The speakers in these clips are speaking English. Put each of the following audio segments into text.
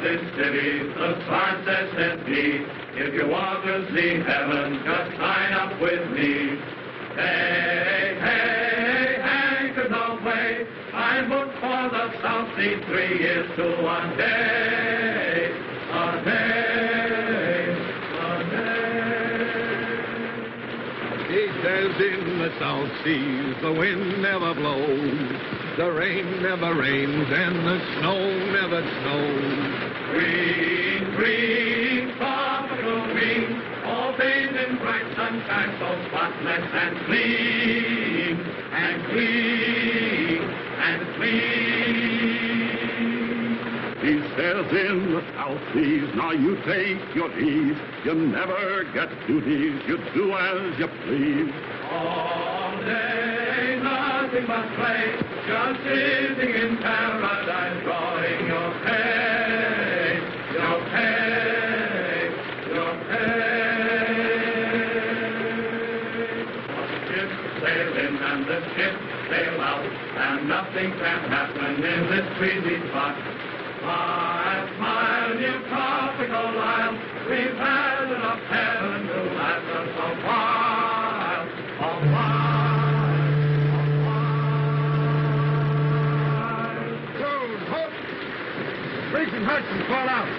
this city, the sign says set me. If you want to see heaven, just sign up with me. Hey, hey, anchors away. I booked for the South Sea 3 years to one day. A day, a day. He says in the South Seas the wind never blows, the rain never rains, and the snow never snows. Green, green, tropical green, all bathed in bright sunshine, so spotless and clean, and clean, and clean. He says in the South Seas, now you take your ease, you never get duties, you do as you please. All day, nothing but play, just sitting in paradise, drawing your pay, your pay, your pay. The ship sail in and the ship sail out, and nothing can happen in this breezy spot. Smile, smile, you tropical isle, we've had enough heaven to last us a while, a while, a while. Jones, halt! Briggs and Hudson, fall out.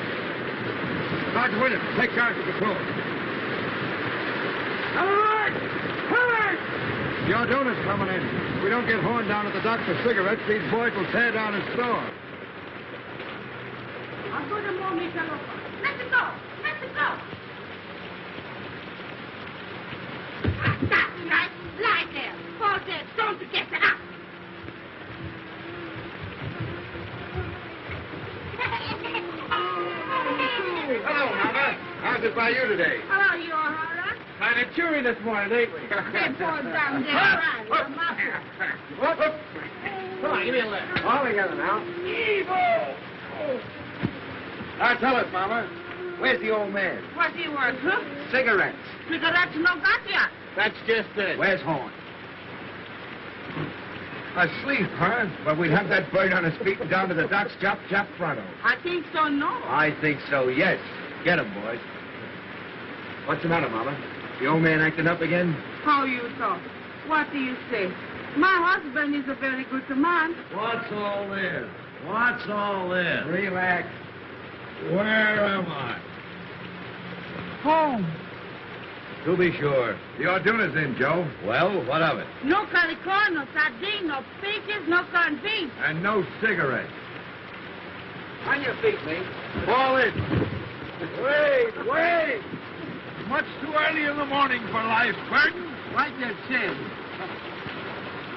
Sergeant Williams, take charge of the patrol. Alert! Alert! The Arduna's coming in. If we don't get horned down at the dock for cigarettes, these boys will tear down his store. Let it go! Let it go! That's right. Lie there. Fall dead. Don't forget to up. Hello, Mama. How's it by you today? Hello, you all right? Kind of cheery this morning, ain't we? They fall down there. Right. Whoop, whoop. Come on, give me a lift. All together now. Evil! Oh. Now tell us, Mama, where's the old man? What's he worth, huh? Cigarettes. Cigarettes no got yet. That's just it. Where's Horn? Asleep, huh? Well, we'd have that bird on his feet and down to the docks, chop, chop, pronto. I think so, no. I think so, yes. Get him, boys. What's the matter, Mama? The old man acting up again? How you talk? What do you say? My husband is a very good man. What's all this? What's all this? Relax. Where am I? Home. To be sure. The Arduna's in, Joe. Well, what of it? No calicorn, no sardine, no peaches, no corned beef. And no cigarettes. On your feet, mate. Fall in. Wait! Much too early in the morning for life, Burton. Like that chin.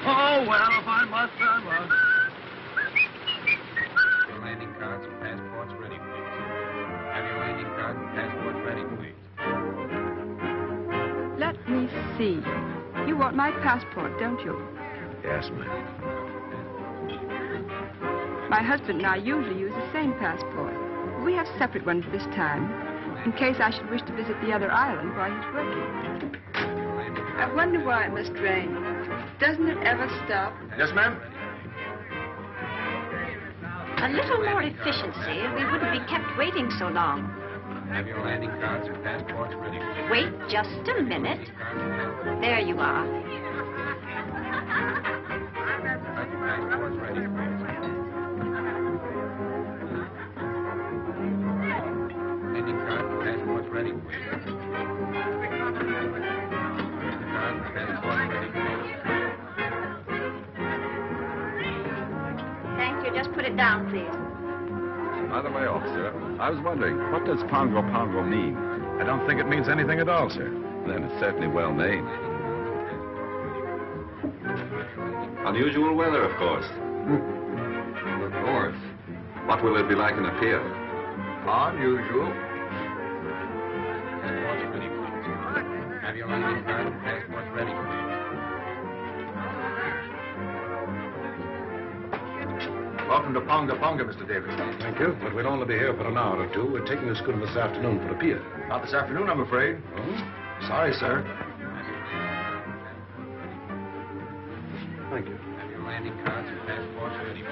Oh, well, if I must, I must. Your landing cards and passports ready, please. Have your landing card and passports ready, please. Let me see. You want my passport, don't you? Yes, ma'am. My husband and I usually use the same passport. We have separate ones this time, in case I should wish to visit the other island while he's working. I wonder why it must rain. Doesn't it ever stop? Yes, ma'am? A little more efficiency, and we wouldn't be kept waiting so long. Have your landing cards and passports ready, please. Wait just a minute. There you are. Have your passports ready, please. Landing cards and passports ready, please. Landing cards and passports ready, please. Thank you. Just put it down, please. By the way, officer, I was wondering, what does Pongo Pongo mean? I don't think it means anything at all, sir. Then it's certainly well named. Unusual weather, of course. Of course. What will it be like in a pier? Unusual. Passports ready, please. Have your landing card and passports ready, please. Welcome to Ponga Ponga, Mr. Davis. Thank you, but we'll only be here for an hour or two. We're taking the schooner this afternoon for the pier. Not this afternoon, I'm afraid. Oh? Sorry, sir. Thank you. Have your landing cards and passports ready, please.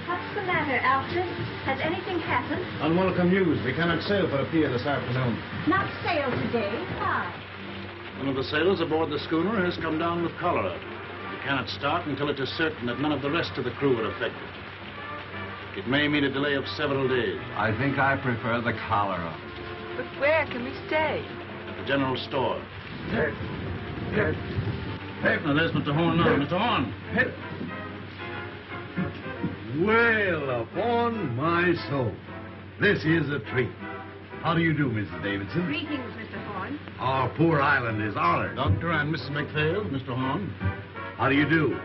What's the matter, Alfred? Has anything happened? Unwelcome news. We cannot sail for a pier this afternoon. Not sail today. Why? One of the sailors aboard the schooner has come down with cholera. We cannot start until it is certain that none of the rest of the crew are affected. It may mean a delay of several days. I think I prefer the cholera. But where can we stay? At the general store. Hey, Now, there's Mr. Horn now. Mr. Horn. Well, upon my soul, this is a treat. How do you do, Mrs. Davidson? Greetings, Mr. Horn. Our poor island is honored. Doctor and Mrs. McPhail, Mr. Horn. How do you do?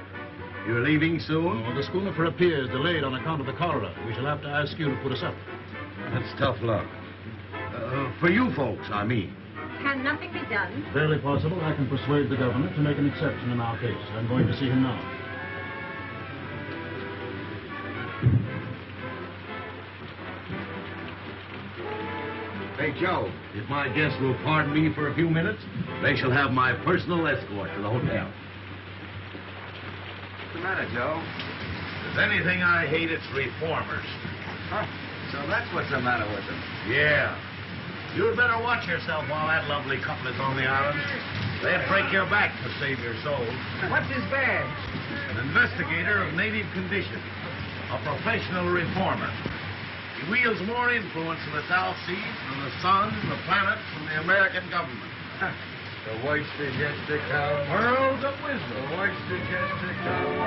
You're leaving soon? Oh, the schooner for a pier is delayed on account of the cholera. We shall have to ask you to put us up. That's tough luck. For you folks, I mean. Can nothing be done? Barely possible. I can persuade the governor to make an exception in our case. I'm going to see him now. Hey, Joe, if my guests will pardon me for a few minutes, they shall have my personal escort to the hotel. What's the matter, Joe? If there's anything I hate, it's reformers. Huh? So that's what's the matter with them. Yeah. You'd better watch yourself while that lovely couple is on the island. They'd break your back to save your soul. What's his badge? An investigator of native conditions. A professional reformer. He wields more influence in the South Seas than the sun, the planets, and the American government. The voice is yet to come. Worlds of wisdom. The voice is yet to come.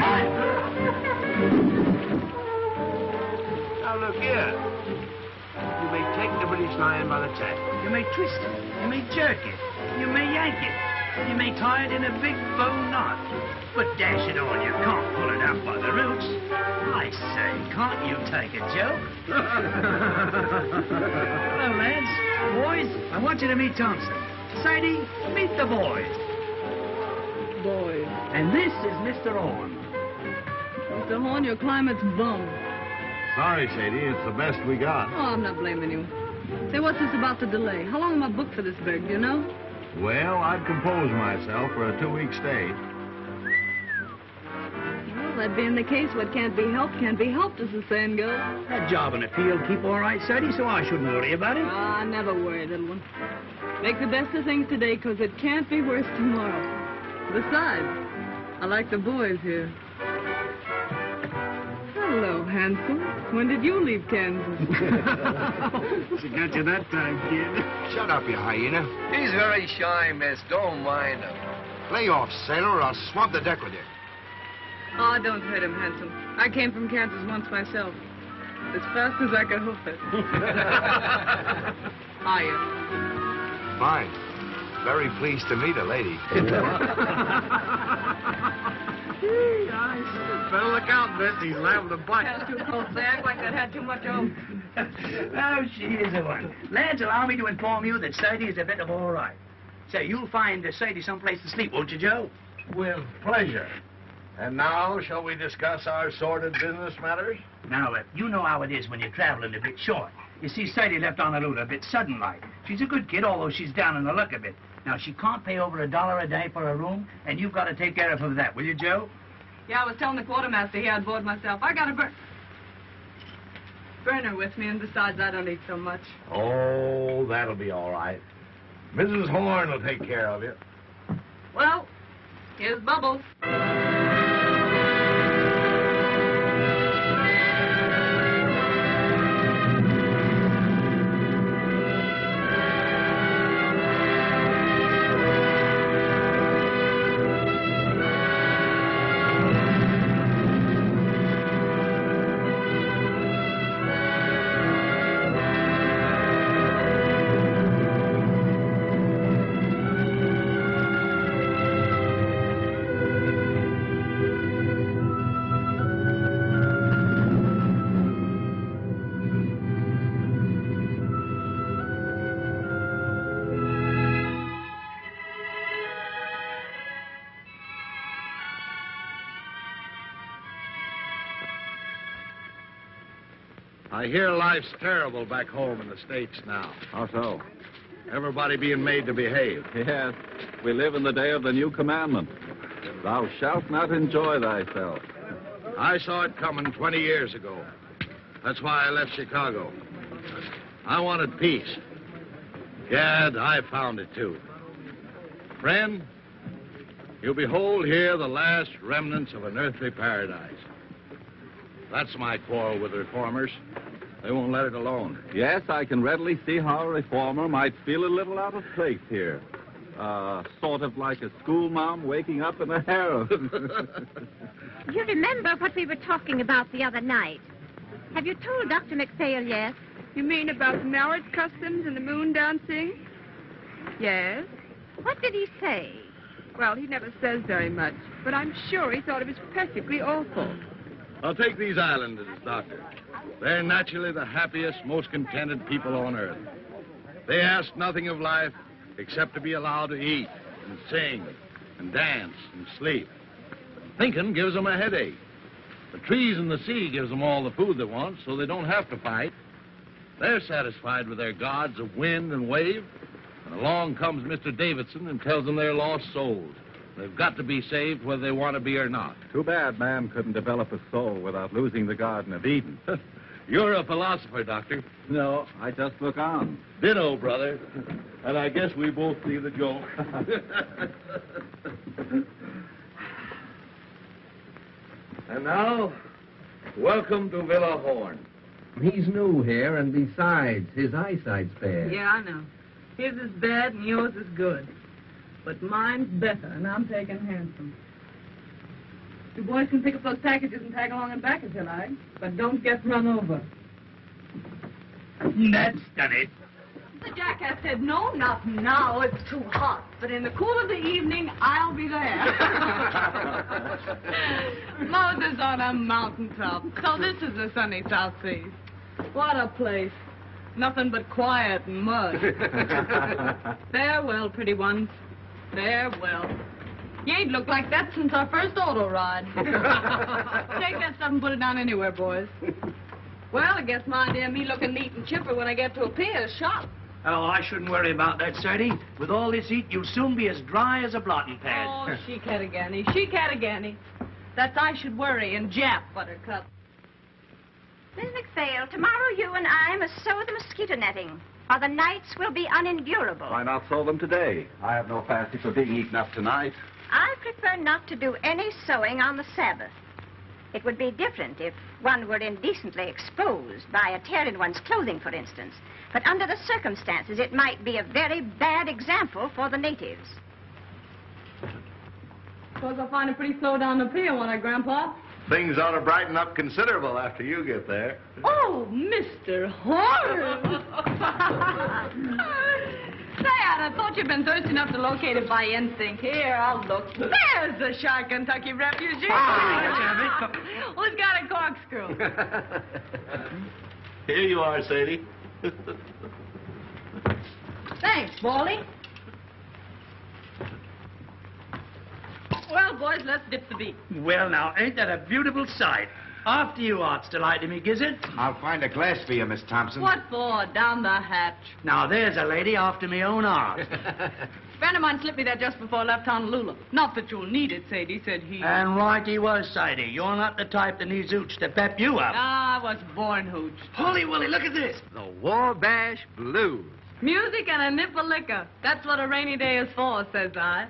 Worlds of Now look here. You may take the British Lion by the tail. You may twist it. You may jerk it. You may yank it. You may tie it in a big bow knot. But dash it all, you can't pull it out by the roots. I say, can't you take a joke? Hello, lads. Boys, I want you to meet Thompson. Sadie, meet the boys. Boys. And this is Mr. Horn. Mr. Horn, your climate's bum. Sorry, Sadie. It's the best we got. Oh, I'm not blaming you. Say, what's this about the delay? How long am I booked for this brig, do you know? Well, I'd compose myself for a 2-week stay. Well, that being the case, what can't be helped, as the saying goes. That job in the field keep all right, Sadie, so I shouldn't worry about it. Oh, I never worry, little one. Make the best of things today, 'cause it can't be worse tomorrow. Besides, I like the boys here. Hello, handsome. When did you leave Kansas? She got you that time, kid. Shut up, you hyena. He's very shy, miss. Don't mind him. Lay off, sailor, or I'll swab the deck with you. Oh, don't hurt him, handsome. I came from Kansas once myself. As fast as I could hoof it. Hiya. Fine. Very pleased to meet a lady. Better look out, miss. He's liable to bite. That's too close. They act like they'd had too much of. Oh, she is a one. Lads, allow me to inform you that Sadie is a bit of all right. Say, you'll find Sadie someplace to sleep, won't you, Joe? With pleasure. And now, shall we discuss our sordid business matters? Now, you know how it is when you're traveling a bit short. You see, Sadie left on the road a bit sudden-like. She's a good kid, although she's down in the luck a bit. Now, she can't pay over $1 a day for a room, and you've got to take care of her for that, will you, Joe? Yeah, I was telling the quartermaster here I'd board myself. I got a burner with me, and besides, I don't eat so much. Oh, that'll be all right. Mrs. Horn will take care of you. Well, here's Bubbles. I hear life's terrible back home in the States now. How so? Everybody being made to behave. Yes, we live in the day of the new commandment. Thou shalt not enjoy thyself. I saw it coming 20 years ago. That's why I left Chicago. I wanted peace. Gad, I found it too. Friend, you behold here the last remnants of an earthly paradise. That's my quarrel with reformers. They won't let it alone. Yes, I can readily see how a reformer might feel a little out of place here. Sort of like a schoolma'am waking up in a harem. You remember what we were talking about the other night? Have you told Dr. McPhail yet? You mean about marriage customs and the moon dancing? Yes. What did he say? Well, he never says very much, but I'm sure he thought it was perfectly awful. I'll take these islanders, Doctor. They're naturally the happiest, most contented people on earth. They ask nothing of life except to be allowed to eat and sing and dance and sleep. Thinking gives them a headache. The trees and the sea gives them all the food they want, so they don't have to fight. They're satisfied with their gods of wind and wave. And along comes Mr. Davidson and tells them they're lost souls. They've got to be saved whether they want to be or not. Too bad man couldn't develop a soul without losing the Garden of Eden. You're a philosopher, Doctor. No, I just look on. Ditto, brother. And I guess we both see the joke. And now, welcome to Villa Horn. He's new here, and besides, his eyesight's bad. Yeah, I know. His is bad and yours is good. But mine's better, and I'm taking handsome. You boys can pick up those packages and tag along and back if you like, but don't get run over. That's done it. The jackass said, no, not now, it's too hot. But in the cool of the evening, I'll be there. Moses on a mountaintop. So this is the sunny South Seas. What a place. Nothing but quiet and mud. Farewell, pretty ones. Farewell. You ain't looked like that since our first auto ride. Take that stuff and put it down anywhere, boys. Well, I guess my idea of me looking neat and chipper when I get to a pier is shot. Oh, I shouldn't worry about that, Sadie. With all this heat, you'll soon be as dry as a blotting pad. Oh, she-catagani, she-catagani. That's I should worry and Jap, Buttercup. Miss McPhail, tomorrow you and I must sew the mosquito netting, or the nights will be unendurable. Why not sow them today? I have no fancy for being eaten up tonight. I prefer not to do any sewing on the Sabbath. It would be different if one were indecently exposed by a tear in one's clothing, for instance. But under the circumstances, it might be a very bad example for the natives. Suppose I'll find it pretty slow down the pier, won't I, Grandpa? Things ought to brighten up considerable after you get there. Oh, Mr. Horace! Say, I thought you'd been thirsty enough to locate it by instinct. Here, I'll look. There's the shy Kentucky refugee. Who's got a corkscrew? Here you are, Sadie. Thanks, Baldy. Well, boys, let's dip the beat. Well, now, ain't that a beautiful sight? After you, Art's delight to me, Gizzard. I'll find a glass for you, Miss Thompson. What for? Down the hatch. Now, there's a lady after me own art. Friend of mine slipped me that just before I left Honolulu. Not that you'll need it, Sadie, said he. And right he was, Sadie. You're not the type that needs hooch to pep you up. I was born hooch. Holy Willie, look at this. The Wabash Blues. Music and a nip of liquor. That's what a rainy day is for, says I.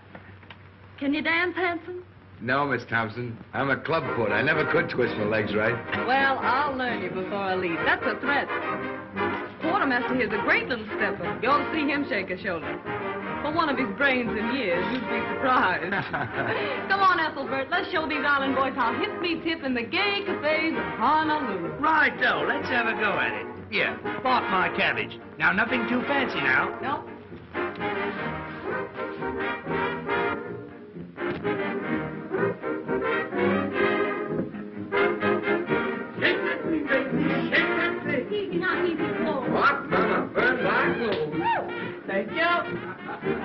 Can you dance, handsome? No, Miss Thompson. I'm a clubfoot. I never could twist my legs right. Well, I'll learn you before I leave. That's a threat. Quartermaster here's a great little stepper. You ought to see him shake a shoulder. For one of his brains in years, you'd be surprised. Come on, Ethelbert. Let's show these island boys how hip meets hip in the gay cafes of Honolulu. Right, though. Let's have a go at it. Here, spot my cabbage. Now, nothing too fancy now. No. What? Mama, burn my clothes. Thank you.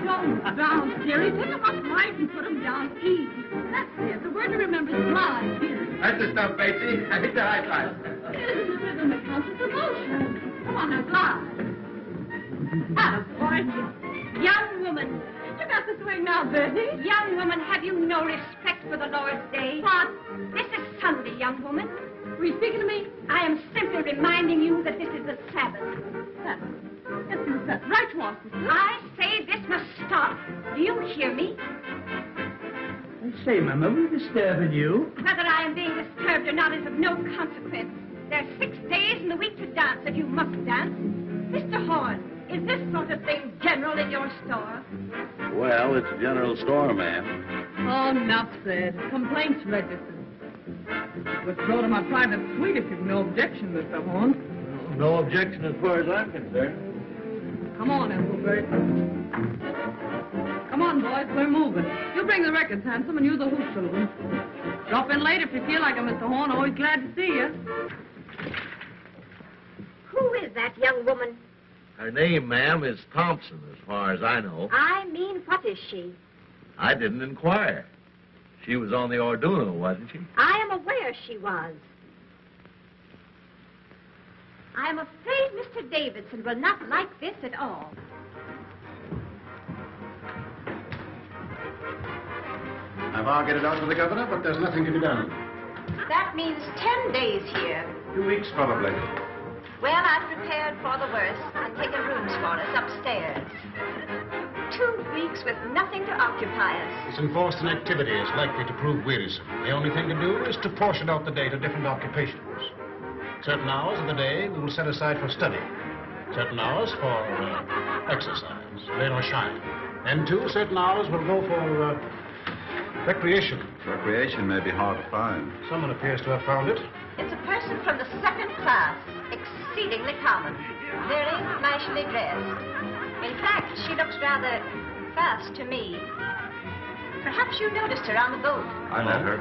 Go down, Jerry. Pick them up right and put them down easy. That's it. The word to remember is glide, Jerry. That's the stuff, Betsy. I hit the high five. This is the rhythm that counts as emotion. Come on now, glide. Ah, boy. Young woman. You got the swing now, Betty. Young woman, have you no respect for the Lord's Day. What? This is Sunday, young woman. Were you speaking to me? I am simply reminding you that this is the Sabbath. Sabbath. Yes, you said right, Watson. I say this must stop. Do you hear me? I say, Mama, we're disturbing you. Whether I am being disturbed or not is of no consequence. There are 6 days in the week to dance if you must dance. Mr. Horn, is this sort of thing general in your store? Well, it's a general store, ma'am. Oh, enough said. Complaints registered. Withdraw to my private suite if you've no objection, Mr. Horn. No objection as far as I'm concerned. Come on, Ethelbert. Come on, boys, we're moving. You bring the records, Handsome, and you the hoop children. Drop in late if you feel like it, Mr. Horn. Always glad to see you. Who is that young woman? Her name, ma'am, is Thompson, as far as I know. I mean, what is she? I didn't inquire. She was on the Orduno, wasn't she? I am aware she was. I am afraid Mr. Davidson will not like this at all. I've argued it out with the governor, but there's nothing to be done. That means 10 days here. 2 weeks, probably. Well, I've prepared for the worst and taken rooms for us upstairs. 2 weeks with nothing to occupy us. This enforced inactivity is likely to prove wearisome. The only thing to do is to portion out the day to different occupations. Certain hours of the day we will set aside for study. Certain hours for exercise, rain or shine. And too, certain hours will go for recreation. Recreation may be hard to find. Someone appears to have found it. It's a person from the 2nd class, exceedingly common, very flashily dressed. In fact, she looks rather fast to me. Perhaps you noticed her on the boat. I met her.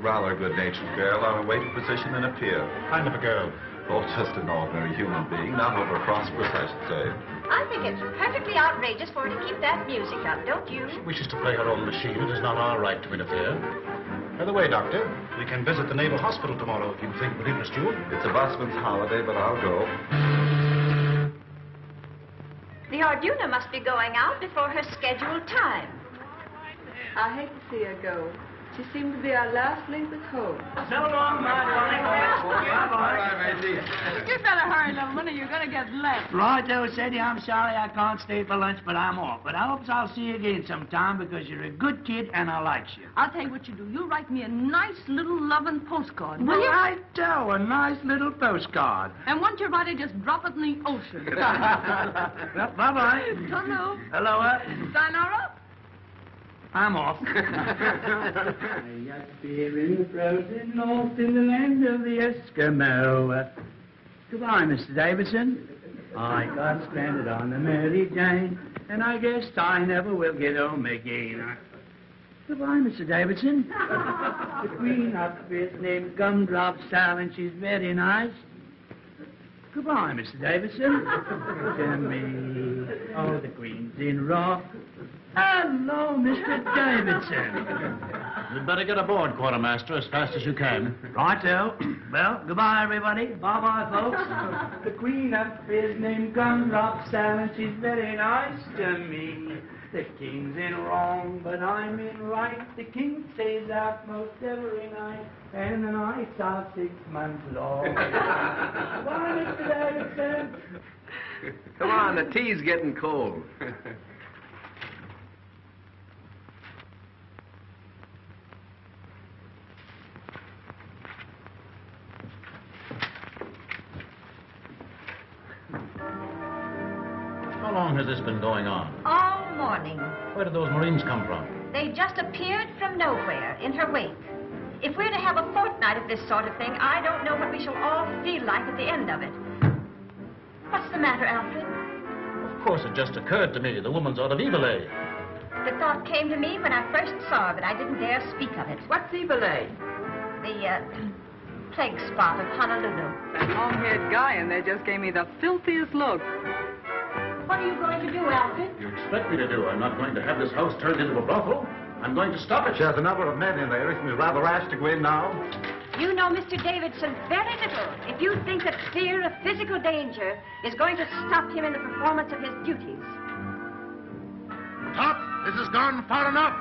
Rather a good-natured girl on a waiting position in a pier. Kind of a girl. Oh, just an ordinary human being, not over prosperous, I should say. I think it's perfectly outrageous for her to keep that music up, don't you? She wishes to play her own machine. It is not our right to interfere. By the way, Doctor, we can visit the Naval Hospital tomorrow if you think it would interest you. It's a busman's holiday, but I'll go. The Orduna must be going out before her scheduled time. I hate to see her go. She seemed to be our last link with hope. So long, my darling. Bye, Maisie. You better hurry, little one, or you're going to get left. Righto, Sadie, I'm sorry I can't stay for lunch, but I'm off. But I hope I'll see you again sometime because you're a good kid and I like you. I'll tell you what you do. You write me a nice little loving postcard, will you? Righto, a nice little postcard. And once you write it, just drop it in the ocean. Well, bye-bye. Hello. Hello, Sayonara. I'm off. I up here in the frozen north in the land of the Eskimo. Goodbye, Mr. Davidson. I got stranded on the Mary Jane, and I guess I never will get home again. Goodbye, Mr. Davidson. The queen up is named Gumdrop Sal, and she's very nice. Goodbye, Mr. Davidson. To me, oh, the queen's in rock. Hello, Mr. Davidson. You'd better get aboard, Quartermaster, as fast as you can. Righto. Well, goodbye, everybody. Bye-bye, folks. The queen up is named Gumdrop Sal, and she's very nice to me. The king's in wrong, but I'm in right. The king stays out most every night, and the nights are 6 months long. Bye, Mr. Davidson. Come on, the tea's getting cold. How long has this been going on? All morning. Where did those Marines come from? They just appeared from nowhere in her wake. If we're to have a fortnight of this sort of thing, I don't know what we shall all feel like at the end of it. What's the matter, Alfred? Of course, it just occurred to me the woman's out of Evil-A. The thought came to me when I first saw her, but I didn't dare speak of it. What's Evil-A? The, plague spot of Honolulu. That long-haired guy in there just gave me the filthiest look. What are you going to do, Alfred? You expect me to do? I'm not going to have this house turned into a brothel. I'm going to stop it. There's a number of men in there. Isn't it rather rash to go in now? You know Mr. Davidson very little if you think that fear of physical danger is going to stop him in the performance of his duties. Stop! This has gone far enough.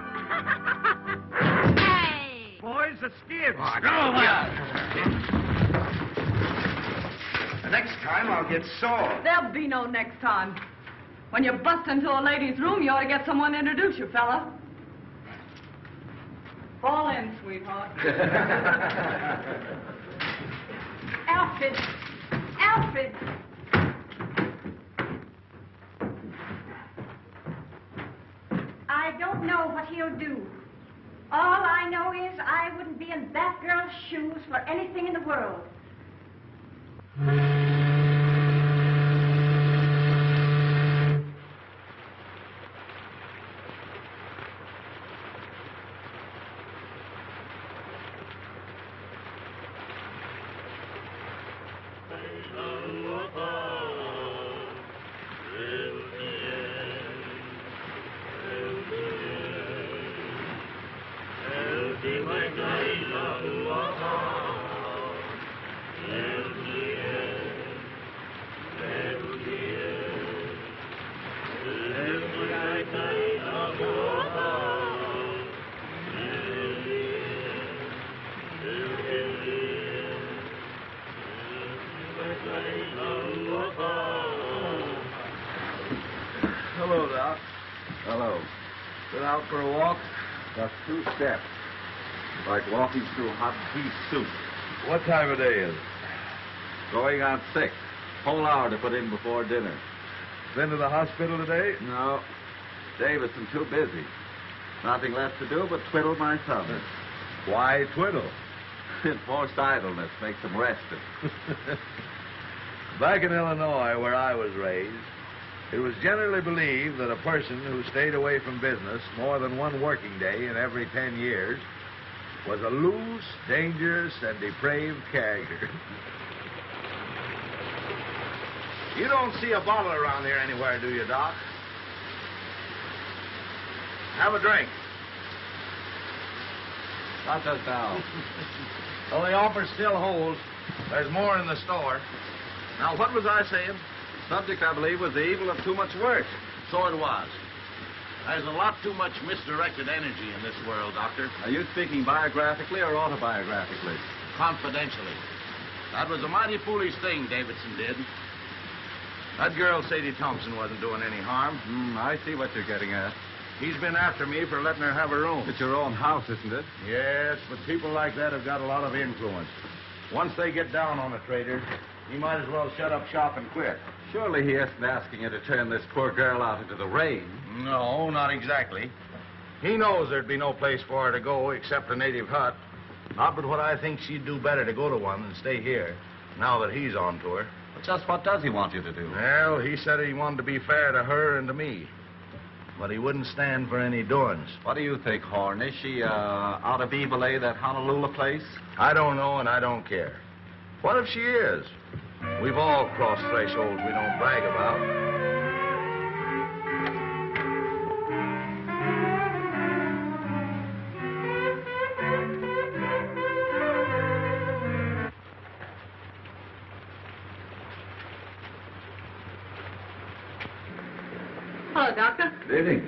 Hey! Where's the skids? Oh, go The next time I'll get sore. There'll be no next time. When you bust into a lady's room, you ought to get someone to introduce you, fella. Fall in, sweetheart. Alfred! Alfred! I don't know what he'll do. All I know is I wouldn't be in that girl's shoes for anything in the world. Hello, Doc. Hello. Been out for a walk? Just 2 steps. Like walking through hot beef soup. What time of day is it? Going on 6. Whole hour to put in before dinner. Been to the hospital today? No. Davison too busy. Nothing left to do but twiddle my thumbs. Why twiddle? Forced idleness makes him rested. Back in Illinois, where I was raised, it was generally believed that a person who stayed away from business more than one working day in every 10 years was a loose, dangerous, and depraved character. You don't see a bottle around here anywhere, do you, Doc? Have a drink. Not just now. Well, the offer still holds. There's more in the store. Now, what was I saying? Subject, I believe, was the evil of too much work. So it was. There's a lot too much misdirected energy in this world, Doctor. Are you speaking biographically or autobiographically? Confidentially. That was a mighty foolish thing Davidson did. That girl, Sadie Thompson, wasn't doing any harm. I see what you're getting at. He's been after me for letting her have her room. It's your own house, isn't it? Yes, but people like that have got a lot of influence. Once they get down on a trader, he might as well shut up shop and quit. Surely he isn't asking you to turn this poor girl out into the rain. No, not exactly. He knows there'd be no place for her to go except a native hut. Not but what I think she'd do better to go to one than stay here, now that he's on to her. But just what does he want you to do? Well, he said he wanted to be fair to her and to me. But he wouldn't stand for any doings. What do you think, Horn? Is she out of Evilay, that Honolulu place? I don't know, and I don't care. What if she is? We've all crossed thresholds we don't brag about. Hello, Doctor. Good evening.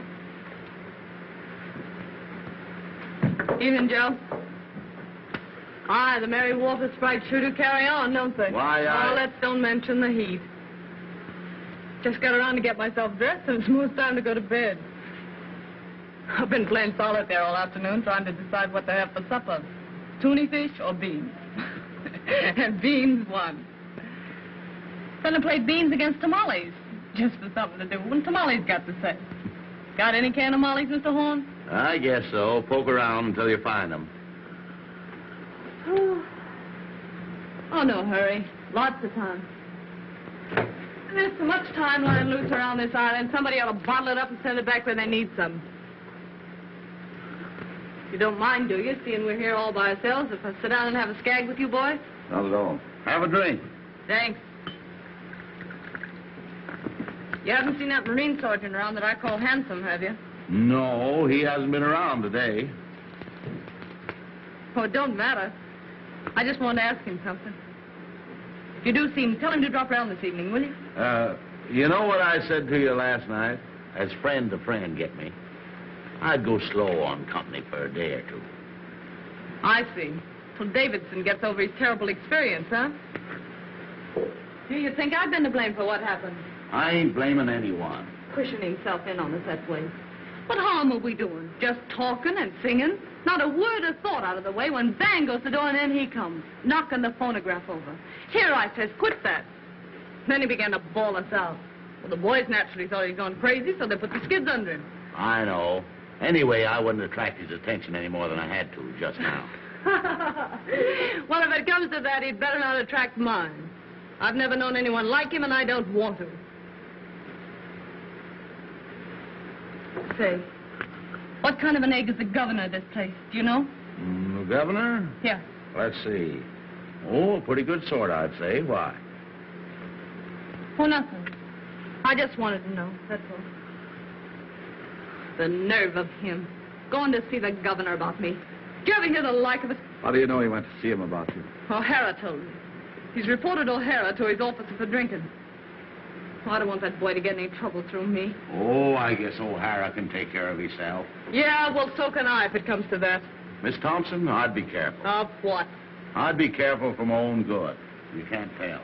Evening, Joe. Aye, the Mary Walter Sprite sure do carry on, don't they? Why, Oh, let's don't mention the heat. Just got around to get myself dressed, and it's most time to go to bed. I've been playing solitaire all afternoon, trying to decide what to have for supper. Tuna fish or beans? And beans won. Then I played beans against tamales, just for something to do. When tamales got to say. Got any can of mollies, Mr. Horn? I guess so. Poke around until you find them. Oh, no hurry. Lots of time. There's so much time lying loose around this island, somebody ought to bottle it up and send it back where they need some. You don't mind, do you, seeing we're here all by ourselves, if I sit down and have a skag with you boys? Not at all. Have a drink. Thanks. You haven't seen that Marine sergeant around that I call handsome, have you? No, he hasn't been around today. Oh, it don't matter. I just wanted to ask him something. If you do see him, tell him to drop around this evening, will you? You know what I said to you last night? As friend to friend, get me? I'd go slow on company for a day or two. I see. Till Davidson gets over his terrible experience, huh? Do you think I've been to blame for what happened? I ain't blaming anyone. Pushing himself in on us that way. What harm are we doing? Just talking and singing? Not a word of thought out of the way when bang goes the door and in he comes, knocking the phonograph over. Here, I says, quit that. Then he began to bawl us out. Well, the boys naturally thought he'd gone crazy, so they put the skids under him. I know. Anyway, I wouldn't attract his attention any more than I had to just now. Well, if it comes to that, he'd better not attract mine. I've never known anyone like him, and I don't want to. Say, what kind of an egg is the governor of this place? Do you know? The governor? Yeah. Let's see. Oh, a pretty good sort, I'd say. Why? Oh, nothing. I just wanted to know, that's all. The nerve of him. Going to see the governor about me. Do you ever hear the like of it? How do you know he went to see him about you? O'Hara told me. He's reported O'Hara to his officer for drinking. Oh, I don't want that boy to get any trouble through me. Oh, I guess O'Hara can take care of himself. Yeah, well, so can I if it comes to that. Miss Thompson, I'd be careful. Of what? I'd be careful for my own good. You can't tell.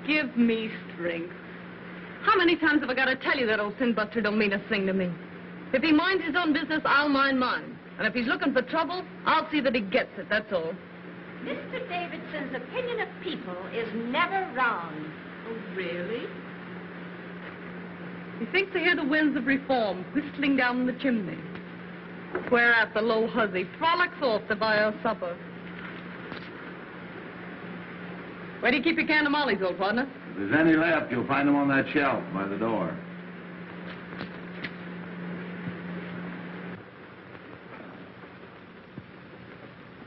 Give me strength. How many times have I got to tell you that old sin-buster don't mean a thing to me? If he minds his own business, I'll mind mine. And if he's looking for trouble, I'll see that he gets it, that's all. Mr. Davidson's opinion of people is never wrong. Oh, really? He thinks to hear the winds of reform whistling down the chimney. Whereat the low hussy frolics off to buy her supper. Where do you keep your can of mollies, old partner? If there's any left, you'll find them on that shelf by the door.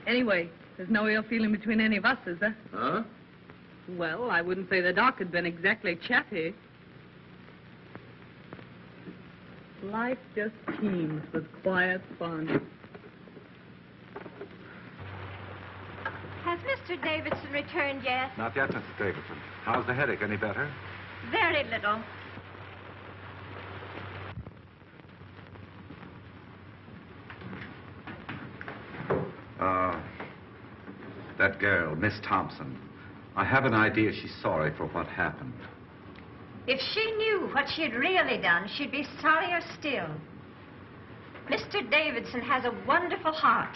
Anyway, there's no ill feeling between any of us, is there? Huh? Well, I wouldn't say the doc had been exactly chatty. Life just teems with quiet fun. Has Mr. Davidson returned yet? Not yet, Mrs. Davidson. How's the headache? Any better? Very little. That girl, Miss Thompson. I have an idea she's sorry for what happened. If she knew what she'd really done, she'd be sorrier still. Mr. Davidson has a wonderful heart,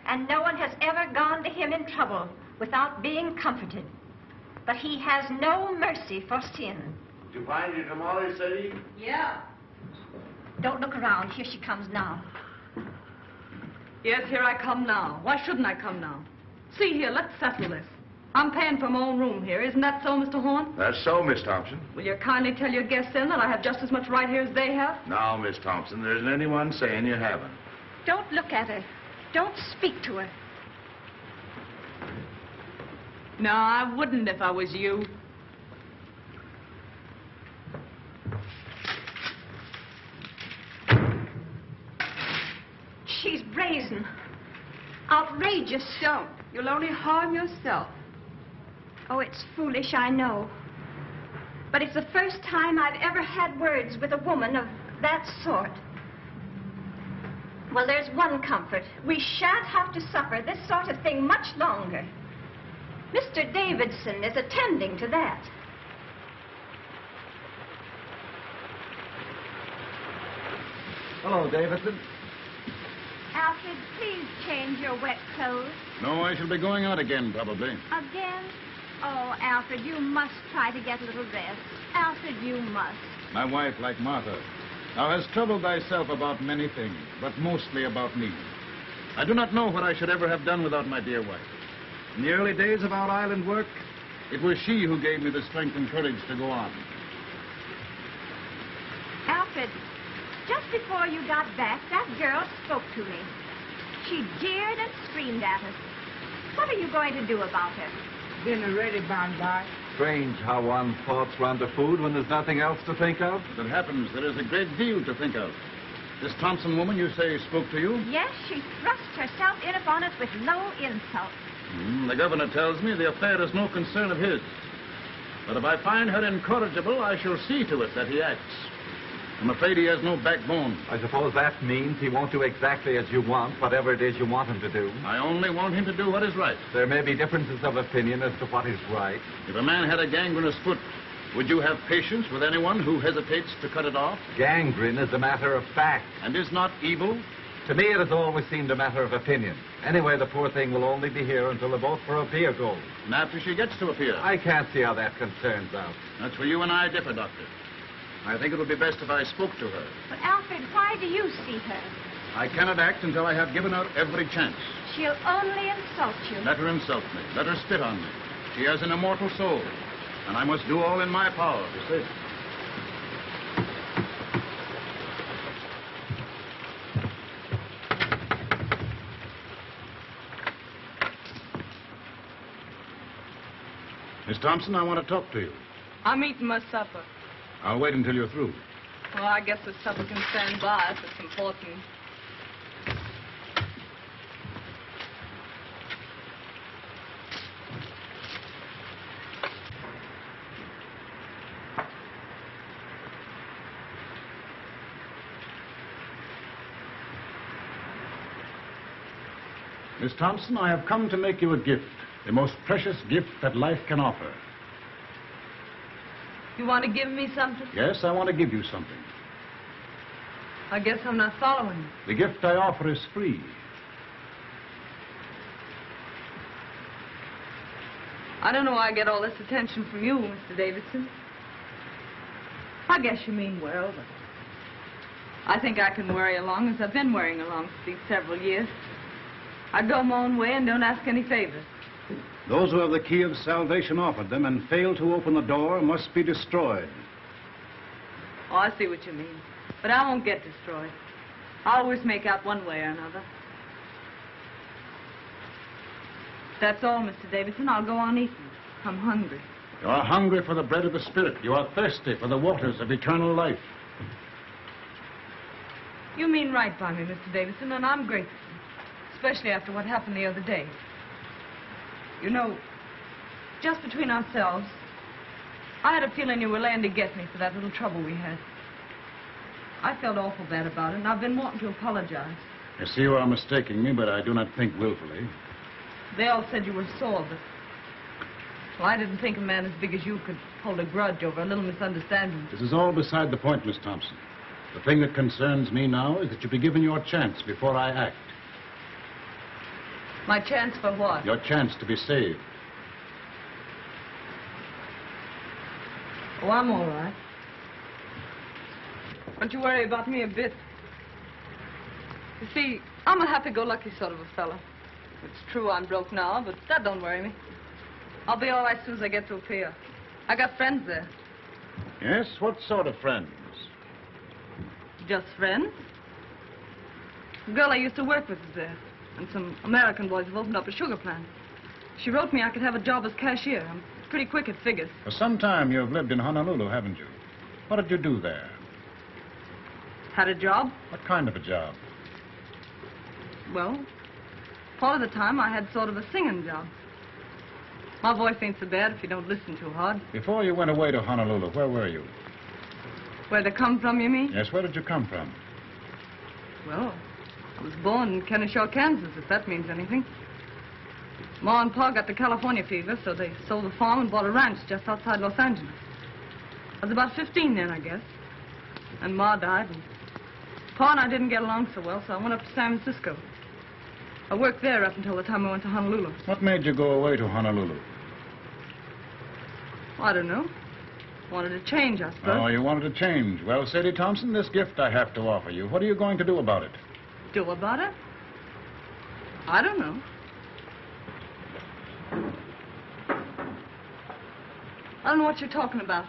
and no one has ever gone to him in trouble without being comforted. But he has no mercy for sin. Did you find your tamales, Sadie? Yeah. Don't look around. Here she comes now. Yes, here I come now. Why shouldn't I come now? See here, let's settle this. I'm paying for my own room here. Isn't that so, Mr. Horn? That's so, Miss Thompson. Will you kindly tell your guests then that I have just as much right here as they have? Now, Miss Thompson, there isn't anyone saying you haven't. Don't look at her. Don't speak to her. No, I wouldn't if I was you. She's brazen. Outrageous. Don't. You'll only harm yourself. Oh, it's foolish, I know. But it's the first time I've ever had words with a woman of that sort. Well, there's one comfort. We shan't have to suffer this sort of thing much longer. Mr. Davidson is attending to that. Hello, Davidson. Alfred, please change your wet clothes. No, I shall be going out again, probably. Again? Oh, Alfred, you must try to get a little rest. Alfred, you must. My wife, like Martha, thou hast troubled thyself about many things, but mostly about me. I do not know what I should ever have done without my dear wife. In the early days of our island work, it was she who gave me the strength and courage to go on. Alfred, just before you got back, that girl spoke to me. She jeered and screamed at us. What are you going to do about her? Dinner ready, by. Strange how one's thoughts run to food when there's nothing else to think of. As it happens, there is a great deal to think of. This Thompson woman, you say, spoke to you? Yes, she thrust herself in upon us with low insult. The governor tells me the affair is no concern of his. But if I find her incorrigible, I shall see to it that he acts. I'm afraid he has no backbone. I suppose that means he won't do exactly as you want, whatever it is you want him to do. I only want him to do what is right. There may be differences of opinion as to what is right. If a man had a gangrenous foot, would you have patience with anyone who hesitates to cut it off? Gangrene is a matter of fact. And is not evil? To me, it has always seemed a matter of opinion. Anyway, the poor thing will only be here until the vote for a peer goes. And after she gets to a peer? I can't see how that concerns us. That's where you and I differ, Doctor. I think it would be best if I spoke to her. But, Alfred, why do you see her? I cannot act until I have given her every chance. She'll only insult you. Let her insult me. Let her spit on me. She has an immortal soul, and I must do all in my power to save it. Miss Thompson, I want to talk to you. I'm eating my supper. I'll wait until you're through. Well, I guess the supper can stand by if it's important. Miss Thompson, I have come to make you a gift, the most precious gift that life can offer. You want to give me something? Yes, I want to give you something. I guess I'm not following you. The gift I offer is free. I don't know why I get all this attention from you, Mr. Davidson. I guess you mean well, but I think I can worry along as I've been worrying along for these several years. I go my own way and don't ask any favors. Those who have the key of salvation offered them and fail to open the door must be destroyed. Oh, I see what you mean. But I won't get destroyed. I'll always make out one way or another. That's all, Mr. Davidson. I'll go on eating. I'm hungry. You are hungry for the bread of the Spirit. You are thirsty for the waters of eternal life. You mean right by me, Mr. Davidson, and I'm grateful. Especially after what happened the other day. You know, just between ourselves, I had a feeling you were laying to get me for that little trouble we had. I felt awful bad about it, and I've been wanting to apologize. I see you are mistaking me, but I do not think willfully. They all said you were sore, but... Well, I didn't think a man as big as you could hold a grudge over a little misunderstanding. This is all beside the point, Miss Thompson. The thing that concerns me now is that you be given your chance before I act. My chance for what? Your chance to be saved. Oh, I'm all right. Don't you worry about me a bit. You see, I'm a happy-go-lucky sort of a fella. It's true I'm broke now, but that don't worry me. I'll be all right as soon as I get to a pier. I got friends there. Yes? What sort of friends? Just friends. The girl I used to work with is there. And some American boys have opened up a sugar plant. She wrote me I could have a job as cashier. I'm pretty quick at figures. For some time you've lived in Honolulu, haven't you? What did you do there? Had a job? What kind of a job? Well, part of the time I had sort of a singing job. My voice ain't so bad if you don't listen too hard. Before you went away to Honolulu, where were you? Where they come from, you mean? Yes, where did you come from? Well, I was born in Kennesaw, Kansas, if that means anything. Ma and Pa got the California fever, so they sold the farm and bought a ranch just outside Los Angeles. I was about 15 then, I guess. And Ma died, and Pa and I didn't get along so well, so I went up to San Francisco. I worked there up until the time I went to Honolulu. What made you go away to Honolulu? Well, I don't know. Wanted to change, I suppose. Oh, you wanted to change. Well, Sadie Thompson, this gift I have to offer you. What are you going to do about it? Do about it? I don't know. I don't know what you're talking about.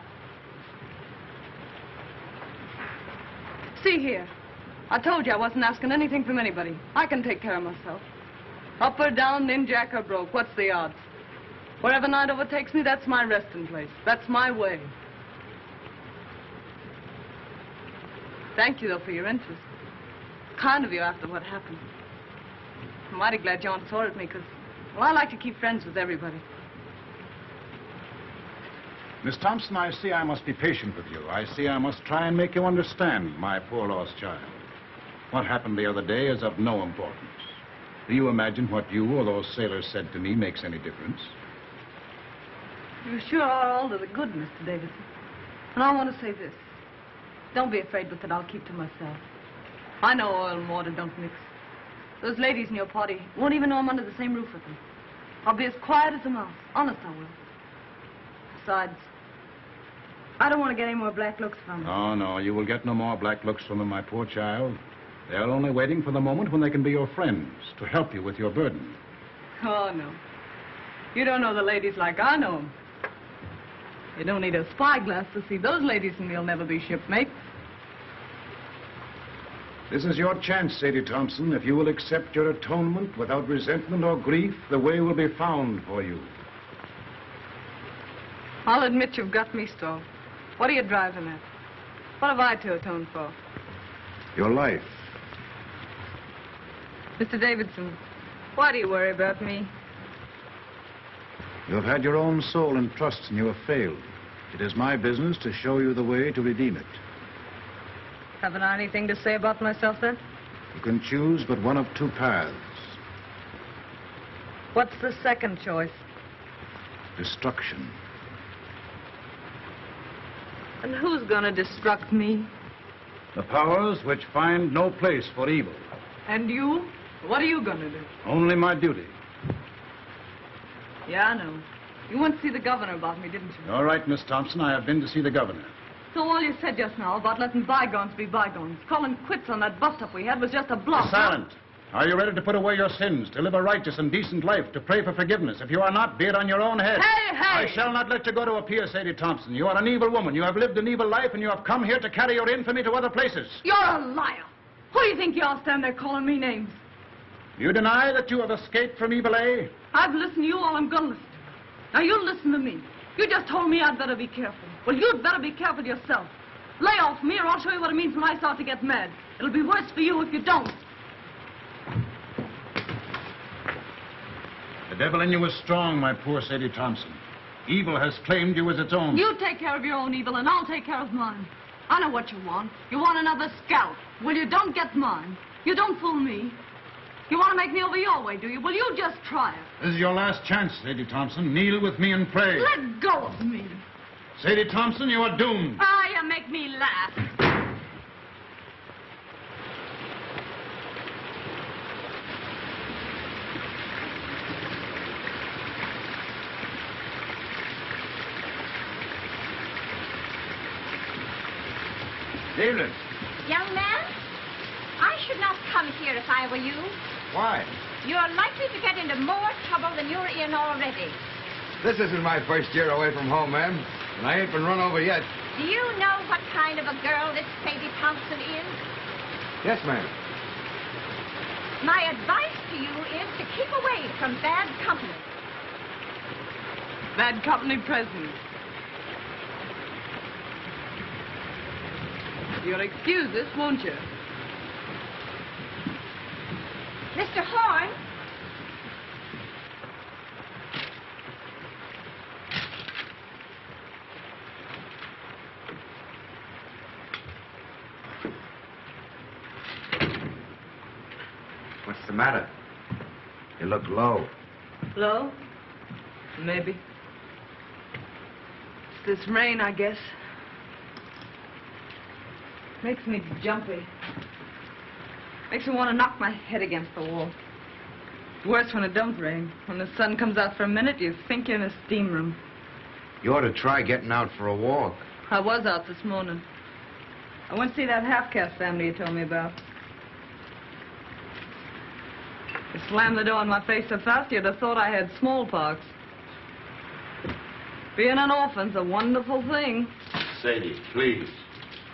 See here. I told you I wasn't asking anything from anybody. I can take care of myself. Up or down, ninjack or broke, what's the odds? Wherever night overtakes me, that's my resting place. That's my way. Thank you, though, for your interest. Kind of you after what happened. I'm mighty glad you aren't sore at me, because, well, I like to keep friends with everybody. Miss Thompson, I see I must be patient with you. I see I must try and make you understand my poor lost child. What happened the other day is of no importance. Do you imagine what you or those sailors said to me makes any difference? You sure are all to the good, Mr. Davidson. And I want to say this. Don't be afraid with it. I'll keep to myself. I know oil and water don't mix. Those ladies in your party won't even know I'm under the same roof with them. I'll be as quiet as a mouse. Honest, I will. Besides, I don't want to get any more black looks from them. Oh, no, you will get no more black looks from them, my poor child. They're only waiting for the moment when they can be your friends, to help you with your burden. Oh, no. You don't know the ladies like I know them. You don't need a spyglass to see those ladies, and they'll never be shipmates. This is your chance, Sadie Thompson. If you will accept your atonement without resentment or grief, the way will be found for you. I'll admit you've got me stalled. What are you driving at? What have I to atone for? Your life. Mr. Davidson, why do you worry about me? You have had your own soul and trust, and you have failed. It is my business to show you the way to redeem it. Haven't I anything to say about myself, then? You can choose but one of two paths. What's the second choice? Destruction. And who's gonna destruct me? The powers which find no place for evil. And you? What are you gonna do? Only my duty. Yeah, I know. You went to see the governor about me, didn't you? All right, Miss Thompson, I have been to see the governor. So all you said just now about letting bygones be bygones, calling quits on that bust-up we had was just a bluff. Be silent. Are you ready to put away your sins, to live a righteous and decent life, to pray for forgiveness? If you are not, be it on your own head. Hey, hey! I shall not let you go to a pier, Sadie Thompson. You are an evil woman. You have lived an evil life, and you have come here to carry your infamy to other places. You're a liar. Who do you think you are standing there calling me names? You deny that you have escaped from evil, eh? I've listened to you all I'm gonna listen to. Now you listen to me. You just told me I'd better be careful. Well, you'd better be careful yourself. Lay off me or I'll show you what it means when I start to get mad. It'll be worse for you if you don't. The devil in you is strong, my poor Sadie Thompson. Evil has claimed you as its own. You take care of your own evil and I'll take care of mine. I know what you want. You want another scalp. Well, you don't get mine. You don't fool me. You want to make me over your way, do you? Well, you just try it. This is your last chance, Sadie Thompson. Kneel with me and pray. Let go of me. Sadie Thompson, you are doomed. Ah, you make me laugh. David. Young man, I should not come here if I were you. Why? You're likely to get into more trouble than you're in already. This isn't my first year away from home, ma'am. And I ain't been run over yet. Do you know what kind of a girl this Sadie Thompson is? Yes, ma'am. My advice to you is to keep away from bad company. Bad company present. You'll excuse this, won't you? Mr. Horn? What's the matter? You look low. Low? Maybe. It's this rain, I guess. Makes me jumpy. Makes me want to knock my head against the wall. It's worse when it don't rain. When the sun comes out for a minute, you think you're in a steam room. You ought to try getting out for a walk. I was out this morning. I went to see that half-caste family you told me about. You slammed the door in my face so fast you'd have thought I had smallpox. Being an orphan's a wonderful thing. Sadie, please.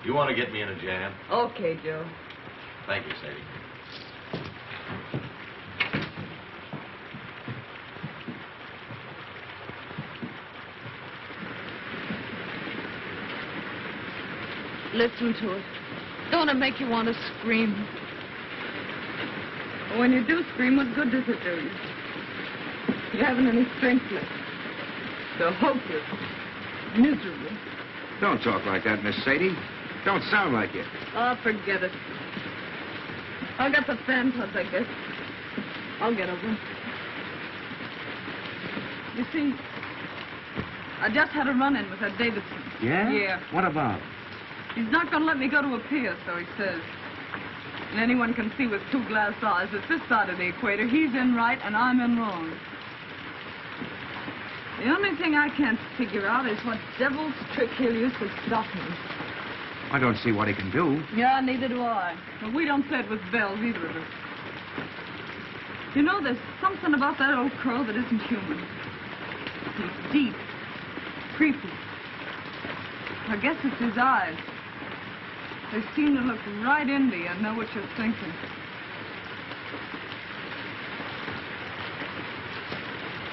You want to get me in a jam? Okay, Joe. Thank you, Sadie. Listen to it. Don't it make you want to scream? But when you do scream, what good does it do you? You haven't any strength left. You're hopeless. Miserable. Don't talk like that, Miss Sadie. Don't sound like it. Oh, forget it. I got the fan plus, I guess. I'll get over it. You see, I just had a run-in with that Davidson. Yeah? Yeah. What about? He's not going to let me go to a pier, so he says. And anyone can see with 2 glass eyes that this side of the equator, he's in right and I'm in wrong. The only thing I can't figure out is what devil's trick he'll use to stop me. I don't see what he can do. Yeah, neither do I. But we don't play it with bells, either of us. You know, there's something about that old crow that isn't human. He's deep, creepy. I guess it's his eyes. They seem to look right into you and know what you're thinking.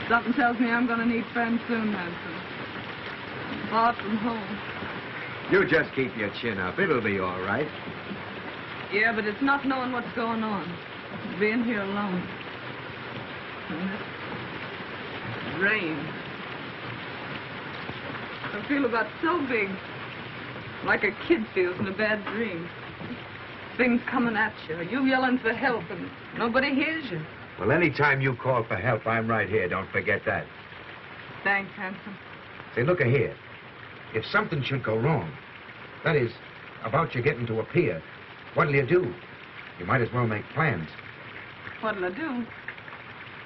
Something tells me I'm going to need friends soon, Hanson. Far from home. You just keep your chin up. It'll be all right. Yeah, but it's not knowing what's going on. It's being here alone. And this rain. I feel about so big. Like a kid feels in a bad dream. Things coming at you. You yelling for help and nobody hears you. Well, anytime you call for help, I'm right here. Don't forget that. Thanks, Hanson. Say, look here. If something should go wrong, that is, about you getting to a pier, what'll you do? You might as well make plans. What'll I do?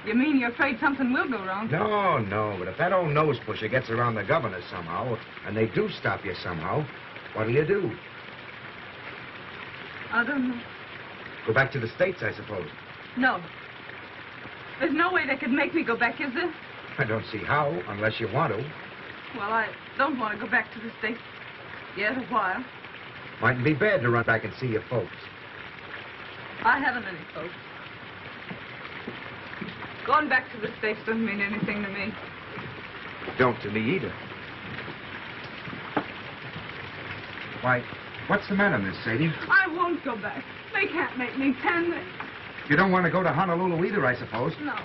You mean you're afraid something will go wrong? No, but if that old nose pusher gets around the governor somehow, and they do stop you somehow, what'll you do? I don't know. Go back to the States, I suppose. No. There's no way they could make me go back, is there? I don't see how, unless you want to. Well, I don't want to go back to the States yet a while. Mightn't be bad to run back and see your folks. I haven't any folks. Going back to the States doesn't mean anything to me. Don't to me either. Why, what's the matter, Miss Sadie? I won't go back. They can't make me, can they? You don't want to go to Honolulu either, I suppose. No.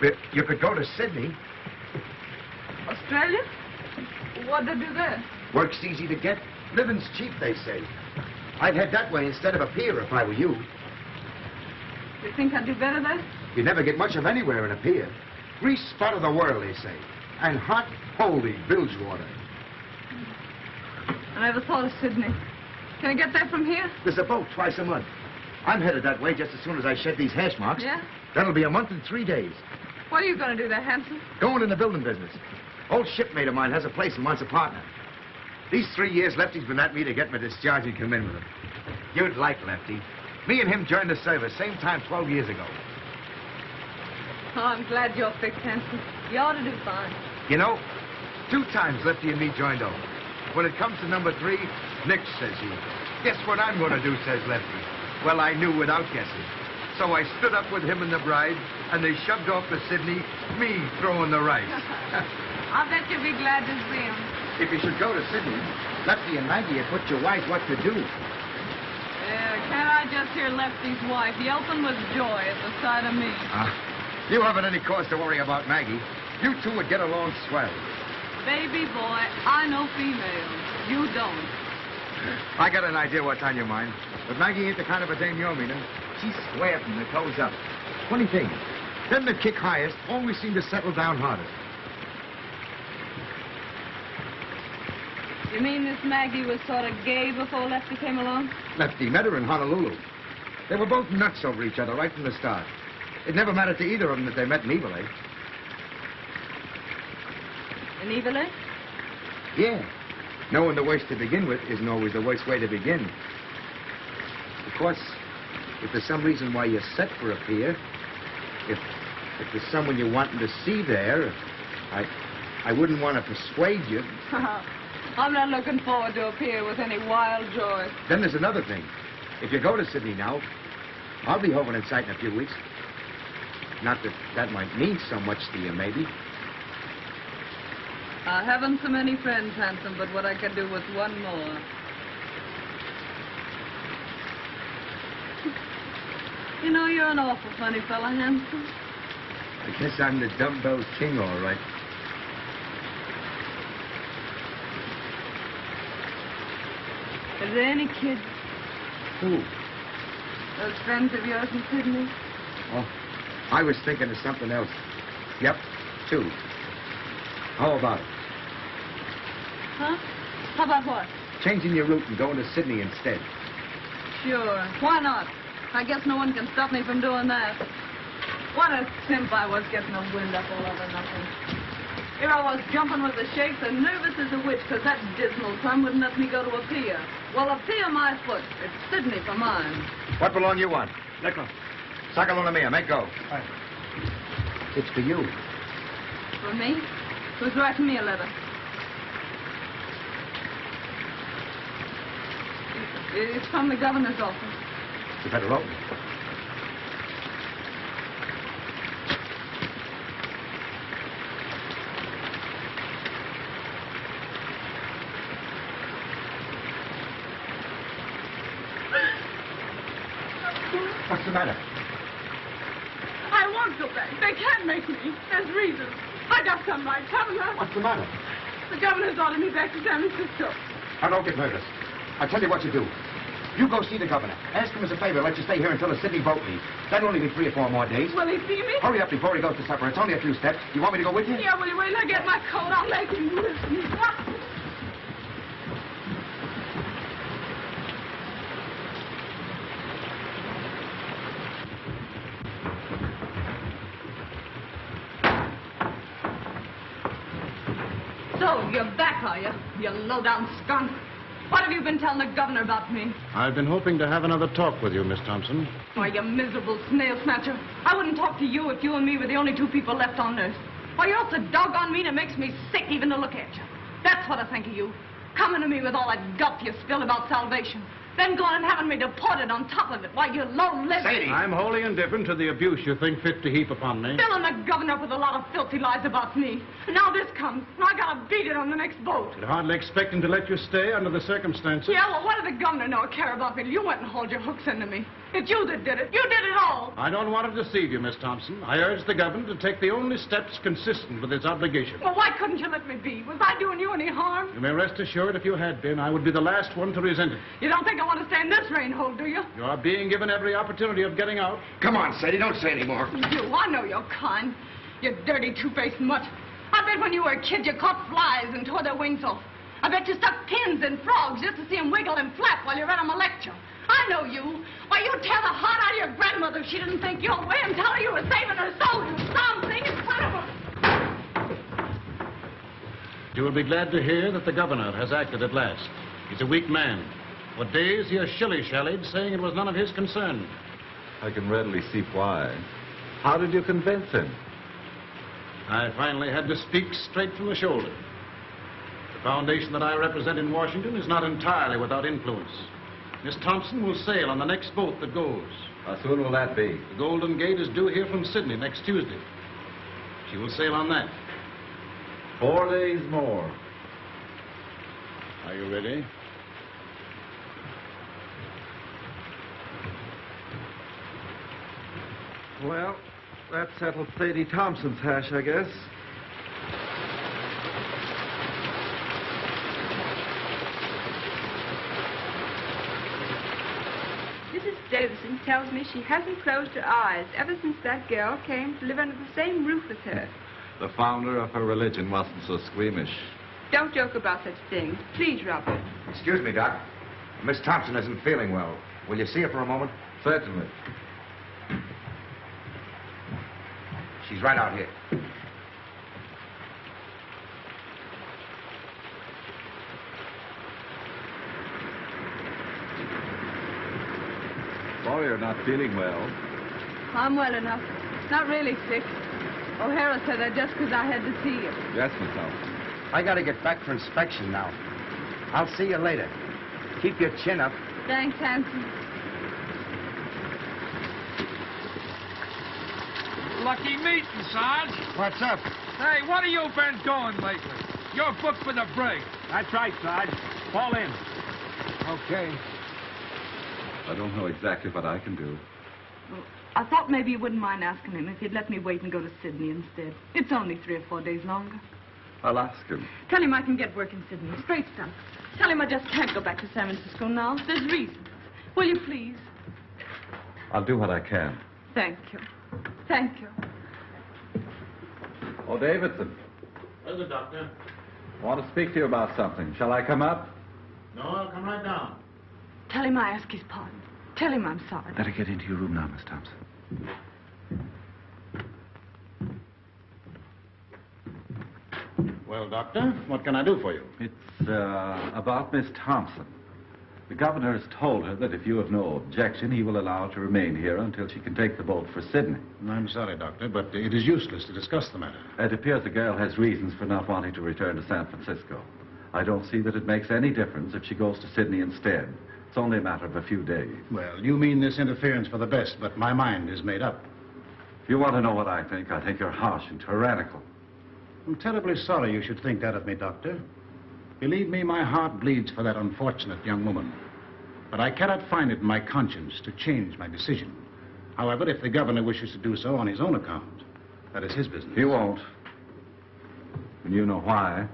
But you could go to Sydney. Australia? What'd they do there? Work's easy to get. Living's cheap, they say. I'd head that way instead of a pier if I were you. You think I'd do better there? You never get much of anywhere in a pier. Grease spot of the world, they say. And hot, holy bilge water. I never thought of Sydney. Can I get there from here? There's a boat twice a month. I'm headed that way just as soon as I shed these hash marks. Yeah? That'll be a month and 3 days. What are you going to do there, Hanson? Going in the building business. Old shipmate of mine has a place and wants a partner. These 3 years, Lefty's been at me to get my discharge and come in with him. You'd like Lefty. Me and him joined the service same time 12 years ago. Oh, I'm glad you're fixed, Hanson. You ought to do fine. You know, 2 times Lefty and me joined over. When it comes to number 3, Nick, says he. Guess what I'm going to do, says Lefty. Well, I knew without guessing. So I stood up with him and the bride, and they shoved off to Sydney, me throwing the rice. I bet you'll be glad to see him. If you should go to Sydney, Lefty and Maggie had put you wise what to do. Yeah, can't I just hear Lefty's wife yelping with joy at the sight of me? You haven't any cause to worry about Maggie. You two would get along swell. Baby boy, I know females. You don't. I got an idea what's on your mind. But Maggie ain't the kind of a dame you're meaning. She's square from the toes up. Funny thing, them that kick highest always seem to settle down hardest. You mean this Maggie was sort of gay before Lefty came along? Lefty met her in Honolulu. They were both nuts over each other right from the start. It never mattered to either of them that they met in Eveleigh. In Eveleigh? Yeah. Knowing the worst to begin with isn't always the worst way to begin. Of course, if there's some reason why you're set for a pier, if there's someone you're wanting to see there, I wouldn't want to persuade you. I'm not looking forward to a pier with any wild joy. Then there's another thing. If you go to Sydney now, I'll be home in sight in a few weeks. Not that that might mean so much to you, maybe. I haven't so many friends, Hanson, but what I could do with one more. You know, you're an awful funny fella, Hanson. I guess I'm the dumbbell king, all right. Are there any kids? Who? Those friends of yours in Sydney? Oh, I was thinking of something else. Yep, 2. How about it? Huh? How about what? Changing your route and going to Sydney instead. Sure. Why not? I guess no one can stop me from doing that. What a simp I was getting the wind up all over nothing. Here I was jumping with the shakes and nervous as a witch because that dismal sun wouldn't let me go to a pier. Well, a pier my foot. It's Sydney for mine. What belong you want? Nickel. Saca mia, make go. It's for you. For me? Who's writing me a letter? It's from the governor's office. You better open it. What's the matter? I won't go back. They can't make me. There's reasons. I got some right, Governor. What's the matter? The governor's ordered me back to San Francisco. Now, don't get nervous. I'll tell you what you do. You go see the governor. Ask him as a favor to let you stay here until the Sydney boat leaves. That'll only be 3 or 4 more days. Will he see me? Hurry up before he goes to supper. It's only a few steps. You want me to go with you? Yeah, will you wait till I get my coat? I'll make him listen. So, you're back, are you? You low-down skunk. What have you been telling the governor about me? I've been hoping to have another talk with you, Miss Thompson. Why, you miserable snail snatcher. I wouldn't talk to you if you and me were the only 2 people left on earth. Why, you're so doggone mean it makes me sick even to look at you. That's what I think of you. Coming to me with all that guff you spilled about salvation. Then going and having me deported on top of it. Why, you low-lived... Sadie! I'm wholly indifferent to the abuse you think fit to heap upon me. Filling the governor up with a lot of filthy lies about me. And now this comes, and I gotta beat it on the next boat. I'd hardly expect him to let you stay under the circumstances. Yeah, well, what did the governor know or care about me? You went and hauled your hooks into me. It's you that did it. You did it all. I don't want to deceive you, Miss Thompson. I urge the governor to take the only steps consistent with his obligation. Well, why couldn't you let me be? Was I doing you any harm? You may rest assured if you had been, I would be the last one to resent it. You don't think I want to stay in this rain hole, do you? You are being given every opportunity of getting out. Come on, Sadie, don't say any more. You do. I know you're kind. You dirty, two-faced mutt. I bet when you were a kid you caught flies and tore their wings off. I bet you stuck pins in frogs just to see them wiggle and flap while you read them a lecture. I know you. Why, you'd tear the heart out of your grandmother if she didn't think your way and tell her you were saving her soul, you something in front of her. You will be glad to hear that the governor has acted at last. He's a weak man. For days he has shilly-shallied, saying it was none of his concern. I can readily see why. How did you convince him? I finally had to speak straight from the shoulder. The foundation that I represent in Washington is not entirely without influence. Miss Thompson will sail on the next boat that goes. How soon will that be? The Golden Gate is due here from Sydney next Tuesday. She will sail on that. 4 days more. Are you ready? Well, that settled Sadie Thompson's hash, I guess. Mrs. Davison tells me she hasn't closed her eyes ever since that girl came to live under the same roof with her. The founder of her religion wasn't so squeamish. Don't joke about such things. Please, Robert. Excuse me, Doc. Miss Thompson isn't feeling well. Will you see her for a moment? Certainly. She's right out here. Sorry you're not feeling well. I'm well enough. Not really sick. O'Hara said that just because I had to see you. Yes, Miss Thompson. I gotta get back for inspection now. I'll see you later. Keep your chin up. Thanks, Hanson. Lucky meeting, Sarge. What's up? Hey, what have you been doing lately? You're booked for the brig. That's right, Sarge. Fall in. Okay. I don't know exactly what I can do. Well, I thought maybe you wouldn't mind asking him if he'd let me wait and go to Sydney instead. It's only 3 or 4 days longer. I'll ask him. Tell him I can get work in Sydney. Straight stuff. Tell him I just can't go back to San Francisco now. There's reasons. Will you please? I'll do what I can. Thank you. Thank you. Oh, Davidson. Well, the doctor. I want to speak to you about something. Shall I come up? No, I'll come right down. Tell him I ask his pardon. Tell him I'm sorry. Better get into your room now, Miss Thompson. Well, doctor, what can I do for you? It's about Miss Thompson. The governor has told her that if you have no objection, he will allow her to remain here until she can take the boat for Sydney. I'm sorry, doctor, but it is useless to discuss the matter. It appears the girl has reasons for not wanting to return to San Francisco. I don't see that it makes any difference if she goes to Sydney instead. It's only a matter of a few days. Well, you mean this interference for the best, but my mind is made up. If you want to know what I think you're harsh and tyrannical. I'm terribly sorry you should think that of me, doctor. Believe me, my heart bleeds for that unfortunate young woman. But I cannot find it in my conscience to change my decision. However, if the governor wishes to do so on his own account, that is his business. He won't. And you know why.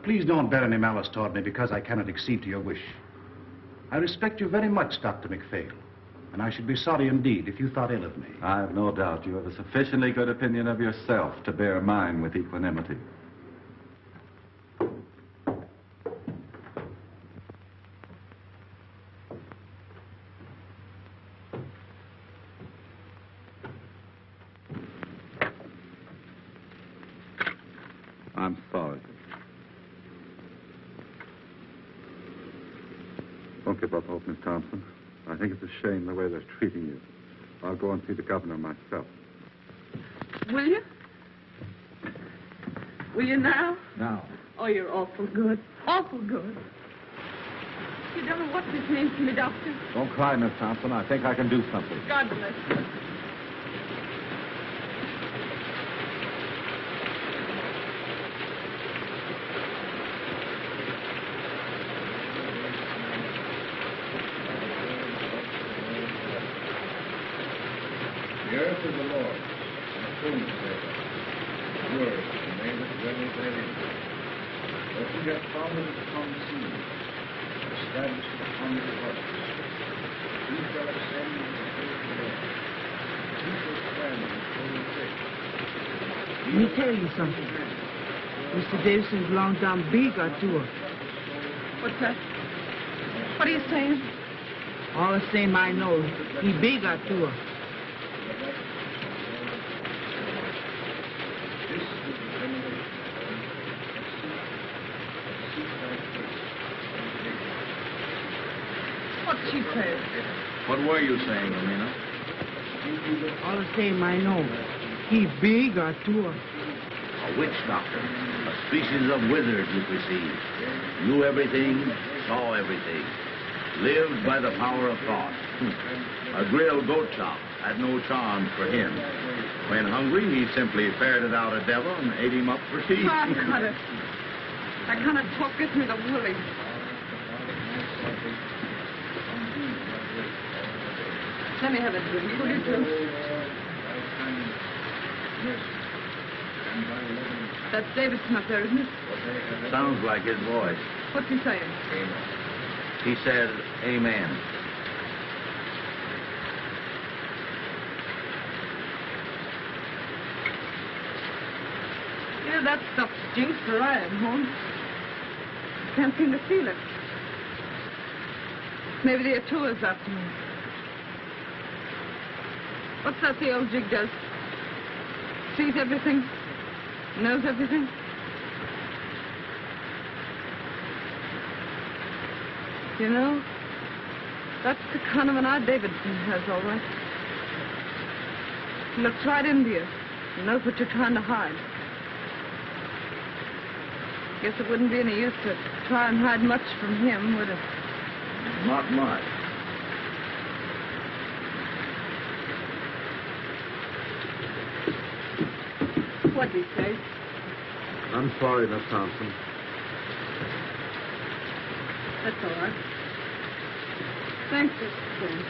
Please don't bear any malice toward me because I cannot accede to your wish. I respect you very much, Dr. McPhail, and I should be sorry indeed if you thought ill of me. I have no doubt you have a sufficiently good opinion of yourself to bear mine with equanimity. I'm sorry. Don't give up hope, Miss Thompson. I think it's a shame the way they're treating you. I'll go and see the governor myself. Will you? Will you now? Now. Oh, you're awful good. Awful good. You don't know what this means to me, Doctor. Don't cry, Miss Thompson. I think I can do something. God bless you. The earth is the Lord's, and the fullness thereof. The word, and they that dwell therein. For he hath founded it upon the sea, established it upon the waters. He shall ascend into the hill of the Lord. He shall stand in his holy place. Let me tell you something. Mr. Davison's long down big or two. What's that? What are you saying? All the same I know, he big or two. What's she saying? What were you saying, Amina? All the same I know, he big or two. A witch doctor, a species of wizard, you perceive. Knew everything, saw everything. Lived by the power of thought. A grilled goat chop had no charms for him. When hungry, he simply ferreted out a devil and ate him up for tea. I got it. That kind of talk gets me the willies. Let me have a drink, will you, too? That's Davidson up there, isn't it? Sounds like his voice. What's he saying? He said, amen. Yeah, that stuff stinks where I am, Holmes. Can't seem to feel it. Maybe the Atua's after me. What's that the old jig does? Sees everything? Knows everything? You know, that's the kind of an eye Davidson has, all right. He looks right into you. He knows what you're trying to hide. Guess it wouldn't be any use to try and hide much from him, would it? Not much. What'd he say? I'm sorry, Miss Thompson. That's all right. Thanks, Mr. Stone.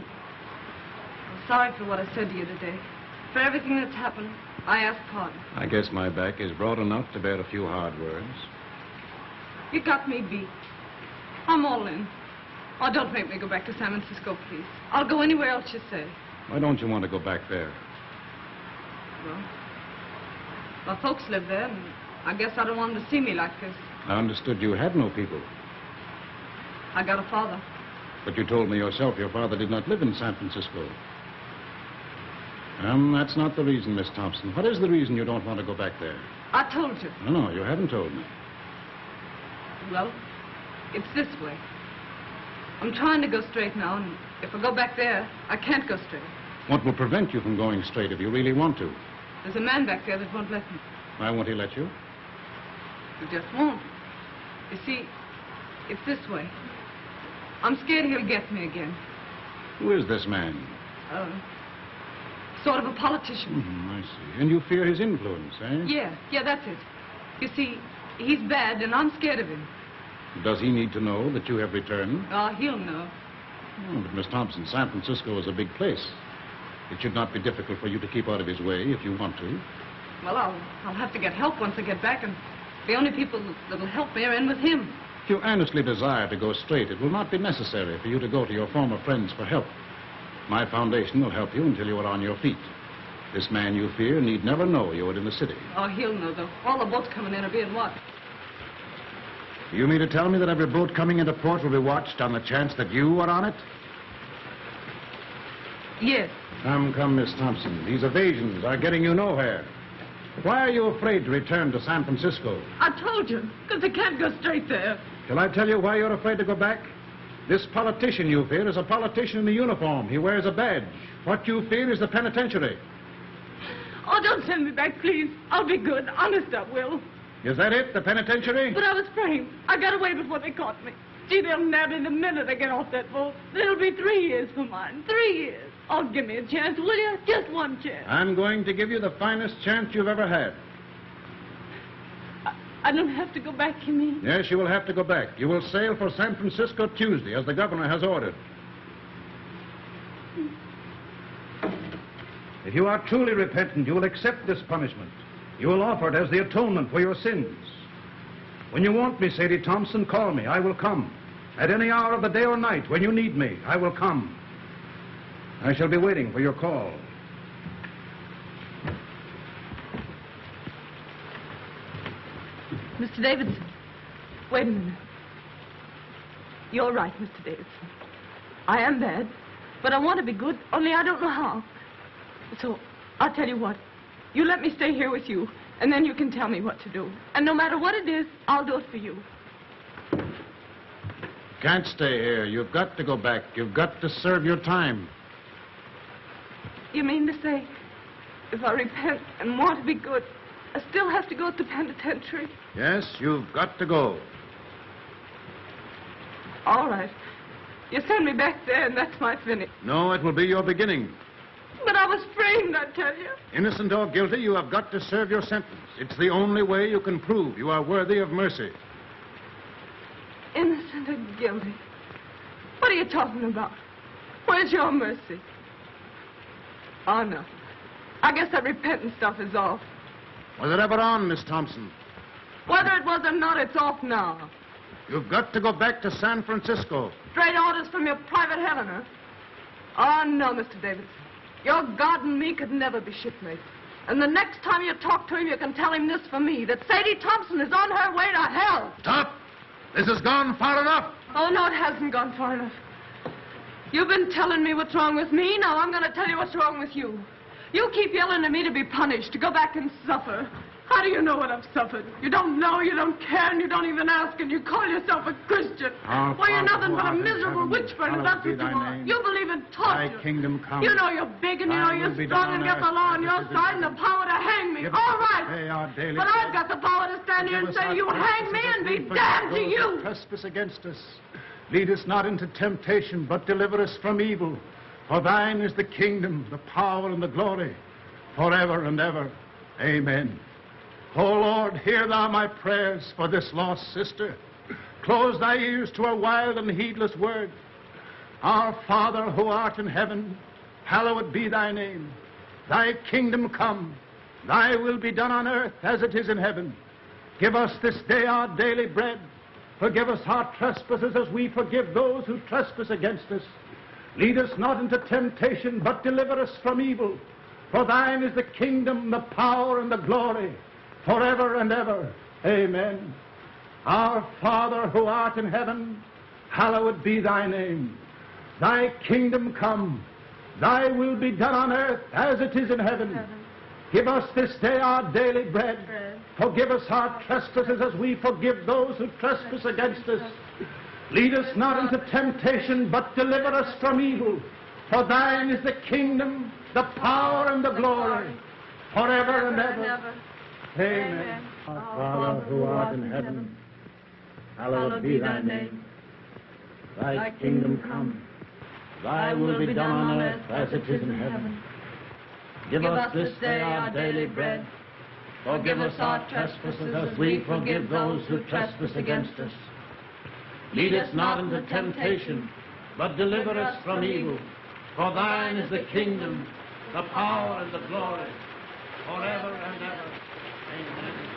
I'm sorry for what I said to you today. For everything that's happened, I ask pardon. I guess my back is broad enough to bear a few hard words. You got me beat. I'm all in. Oh, don't make me go back to San Francisco, please. I'll go anywhere else you say. Why don't you want to go back there? Well, my folks live there, and I guess I don't want them to see me like this. I understood you had no people. I got a father. But you told me yourself your father did not live in San Francisco. That's not the reason, Miss Thompson. What is the reason you don't want to go back there? I told you. No, you haven't told me. Well, it's this way. I'm trying to go straight now, and if I go back there, I can't go straight. What will prevent you from going straight if you really want to? There's a man back there that won't let me. Why won't he let you? He just won't. You see, it's this way. I'm scared he'll get me again. Who is this man? Sort of a politician. I see. And you fear his influence, eh? Yeah, that's it. You see, he's bad, and I'm scared of him. Does he need to know that you have returned? Oh, he'll know. Oh, but Miss Thompson, San Francisco is a big place. It should not be difficult for you to keep out of his way if you want to. Well, I'll have to get help once I get back, and the only people that'll help me are in with him. If you earnestly desire to go straight, it will not be necessary for you to go to your former friends for help. My foundation will help you until you are on your feet. This man you fear need never know you are in the city. Oh, he'll know, though. All the boats coming in are being watched. You mean to tell me that every boat coming into port will be watched on the chance that you are on it? Yes. Come, Miss Thompson. These evasions are getting you nowhere. Why are you afraid to return to San Francisco? I told you, because I can't go straight there. Shall I tell you why you're afraid to go back? This politician you fear is a politician in a uniform. He wears a badge. What you fear is the penitentiary. Oh, don't send me back, please. I'll be good. Honest, I will. Is that it, the penitentiary? But I was framed. I got away before they caught me. Gee, they'll nab me the minute I get off that boat. There'll be 3 years for mine. 3 years. Oh, give me a chance, will you? Just one chance. I'm going to give you the finest chance you've ever had. I don't have to go back, you mean? Yes, you will have to go back. You will sail for San Francisco Tuesday, as the governor has ordered. If you are truly repentant, you will accept this punishment. You will offer it as the atonement for your sins. When you want me, Sadie Thompson, call me. I will come. At any hour of the day or night, when you need me, I will come. I shall be waiting for your call. Mr. Davidson, wait a minute. You're right, Mr. Davidson. I am bad, but I want to be good, only I don't know how. So, I'll tell you what. You let me stay here with you, and then you can tell me what to do. And no matter what it is, I'll do it for you. Can't stay here. You've got to go back. You've got to serve your time. You mean to say, if I repent and want to be good, I still have to go to the penitentiary? Yes, you've got to go. All right. You send me back there, and that's my finish. No, it will be your beginning. But I was framed, I tell you. Innocent or guilty, you have got to serve your sentence. It's the only way you can prove you are worthy of mercy. Innocent or guilty? What are you talking about? Where's your mercy? Oh, no. I guess that repentant stuff is off. Was it ever on, Miss Thompson? Whether it was or not, it's off now. You've got to go back to San Francisco. Straight orders from your private Helena. Oh, no, Mr. Davidson. Your God and me could never be shipmates. And the next time you talk to him, you can tell him this for me, that Sadie Thompson is on her way to hell. Stop! This has gone far enough. Oh, no, it hasn't gone far enough. You've been telling me what's wrong with me. Now I'm going to tell you what's wrong with you. You keep yelling at me to be punished, to go back and suffer. How do you know what I've suffered? You don't know, you don't care, and you don't even ask, and you call yourself a Christian. Why, you're nothing but a miserable witch burner, that's what you are. You believe in torture. Thy kingdom come. You know you're big, and you know you're strong, and got the law on your side, and the power to hang me. All right. But I've got the power to stand here and say, you hang me, and be damned to you. Trespass against us. Lead us not into temptation, but deliver us from evil. For thine is the kingdom, the power, and the glory, forever and ever. Amen. O Lord, hear thou my prayers for this lost sister. Close thy ears to her wild and heedless word. Our Father who art in heaven, hallowed be thy name. Thy kingdom come, thy will be done on earth as it is in heaven. Give us this day our daily bread. Forgive us our trespasses as we forgive those who trespass against us. Lead us not into temptation, but deliver us from evil. For thine is the kingdom, the power, and the glory, forever and ever. Amen. Our Father who art in heaven, hallowed be thy name. Thy kingdom come, thy will be done on earth as it is in heaven. Give us this day our daily bread. Forgive us our trespasses as we forgive those who trespass against us. Lead us not into temptation, but deliver us from evil. For thine is the kingdom, the power, and the glory, forever and ever. Amen. Our Father who art in heaven, hallowed be thy name. Thy kingdom come, thy will be done on earth as it is in heaven. Give us this day our daily bread. Forgive us our trespasses as we forgive those who trespass against us. Lead us not into temptation, but deliver us from evil. For thine is the kingdom, the power, and the glory, forever and ever. Amen.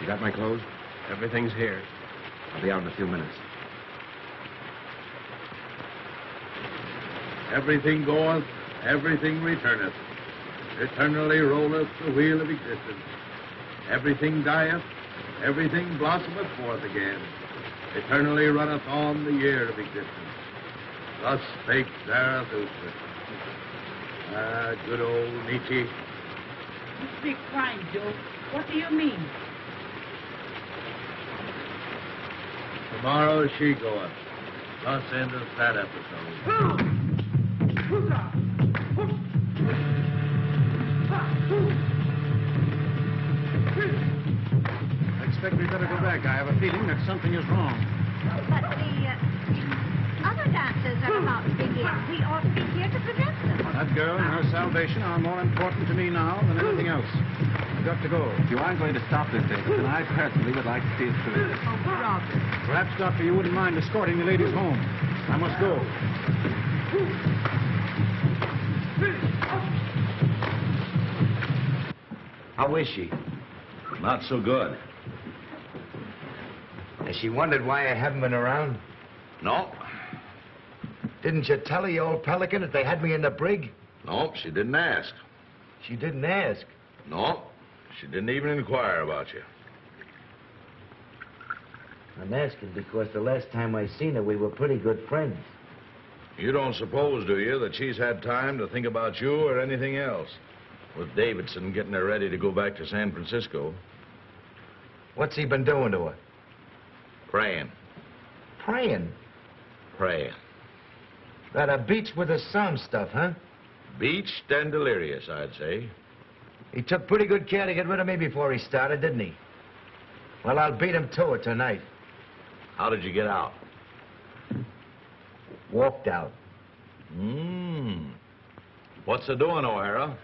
Got my clothes? Everything's here. I'll be out in a few minutes. Everything goeth, everything returneth. Eternally rolleth the wheel of existence. Everything dieth, everything blossometh forth again. Eternally runneth on the year of existence. Thus spake Zarathustra. Ah, good old Nietzsche. You speak fine, Joe. What do you mean? Tomorrow she goeth. Thus endeth that episode. I expect we better go back. I have a feeling that something is wrong. But the other dancers are about to begin. We ought to be here to prevent them. That girl and her salvation are more important to me now than anything else. I've got to go. You aren't going to stop this, David, and I personally would like to see it through. Perhaps, Doctor, you wouldn't mind escorting the ladies home. I must go. How is she? Not so good. Has she wondered why I haven't been around? No. Didn't you tell her, you old pelican, that they had me in the brig? No, she didn't ask. She didn't ask. No, she didn't even inquire about you. I'm asking because the last time I seen her, we were pretty good friends. You don't suppose, do you, that she's had time to think about you or anything else? With Davidson getting her ready to go back to San Francisco. What's he been doing to her? Praying. Praying? Praying. That a beach with the some stuff, huh? Beached and delirious, I'd say. He took pretty good care to get rid of me before he started, didn't he? Well, I'll beat him to it tonight. How did you get out? Walked out. What's the doing, O'Hara?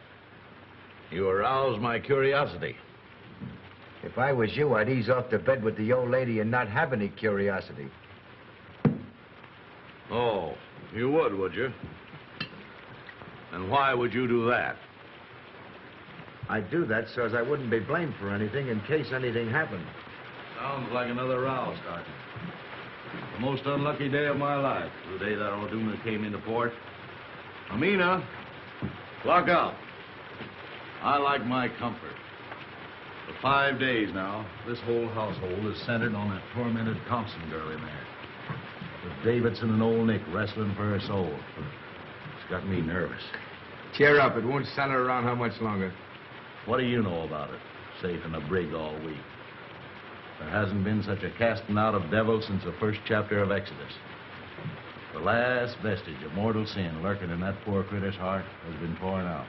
You aroused my curiosity. If I was you, I'd ease off to bed with the old lady and not have any curiosity. Oh, you would you? And why would you do that? I'd do that so as I wouldn't be blamed for anything in case anything happened. Sounds like another row starting. The most unlucky day of my life, the day that O'Doona came into port. Amina, lock out. I like my comfort. For 5 days now, this whole household is centered on that tormented Thompson girl in there. With Davidson and old Nick wrestling for her soul. It's got me nervous. Cheer up. It won't center around how much longer. What do you know about it? Safe in a brig all week. There hasn't been such a casting out of devils since the first chapter of Exodus. The last vestige of mortal sin lurking in that poor critter's heart has been pouring out.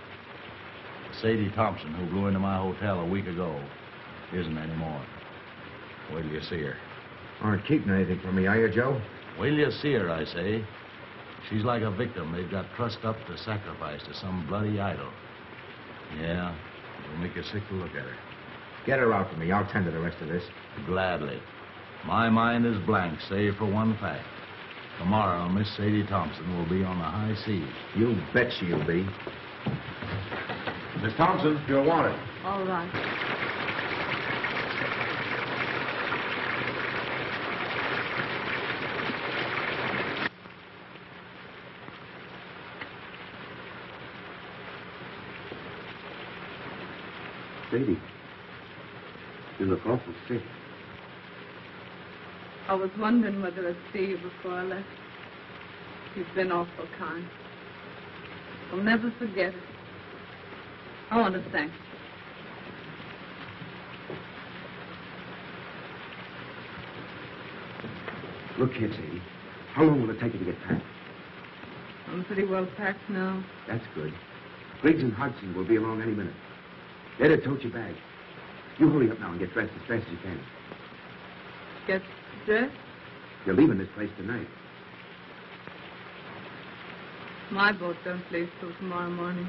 Sadie Thompson, who blew into my hotel a week ago, isn't anymore. Wait till you see her. Aren't keeping anything from me, are you, Joe? Wait till you see her, I say. She's like a victim they've got trussed up to sacrifice to some bloody idol. Yeah, it'll make you sick to look at her. Get her out to me. I'll tend to the rest of this. Gladly. My mind is blank, save for one fact. Tomorrow, Miss Sadie Thompson will be on the high seas. You bet she'll be. Miss Thompson, you're wanted. All right. Sadie, you look awful sick. I was wondering whether I'd see you before I left. You've been awful kind. I'll never forget it. I want to thank you. Look here, Sadie. How long will it take you to get packed? I'm pretty well packed now. That's good. Griggs and Hodgson will be along any minute. They'd have told your bag. You hurry up now and get dressed as fast as you can. Get dressed? You're leaving this place tonight. My boat don't leave till tomorrow morning.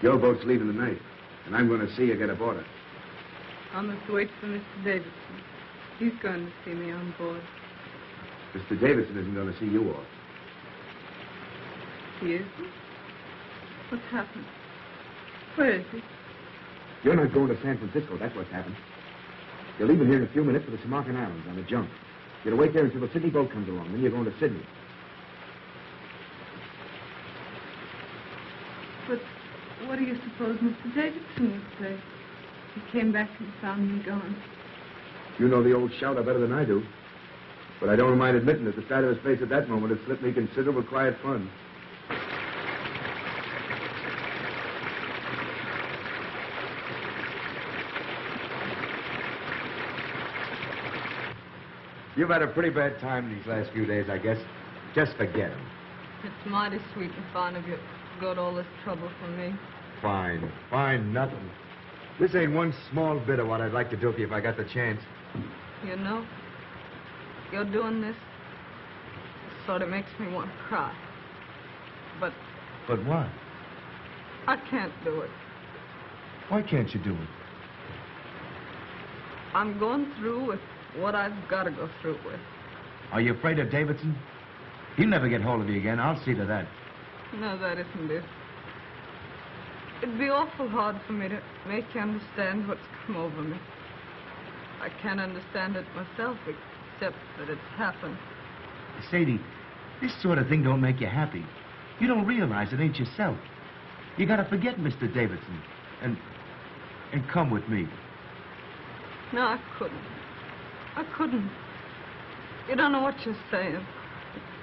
Your boat's leaving tonight, and I'm going to see you get aboard it. I must wait for Mr. Davidson. He's going to see me on board. Mr. Davidson isn't going to see you off. He isn't? What's happened? Where is he? You're not going to San Francisco, that's what's happened. You're leaving here in a few minutes for the Samarkand Islands on a junk. You're to wait there until the Sydney boat comes along, then you're going to Sydney. But what do you suppose Mr. Davidson would say? He came back and found me gone. You know the old shouter better than I do. But I don't mind admitting that the sight of his face at that moment had slipped me considerable quiet fun. You've had a pretty bad time these last few days, I guess. Just forget him. It's mighty sweet and fine of you to go to all this trouble for me. Fine. Fine, nothing. This ain't one small bit of what I'd like to do for you if I got the chance. You know, you're doing this sort of makes me want to cry. But But what? I can't do it. Why can't you do it? I'm going through with what I've got to go through with. Are you afraid of Davidson? He'll never get hold of you again. I'll see to that. No, that isn't it. It'd be awful hard for me to make you understand what's come over me. I can't understand it myself, except that it's happened. Sadie, this sort of thing don't make you happy. You don't realize it ain't yourself. You gotta forget Mr. Davidson and come with me. No, I couldn't. I couldn't. You don't know what you're saying.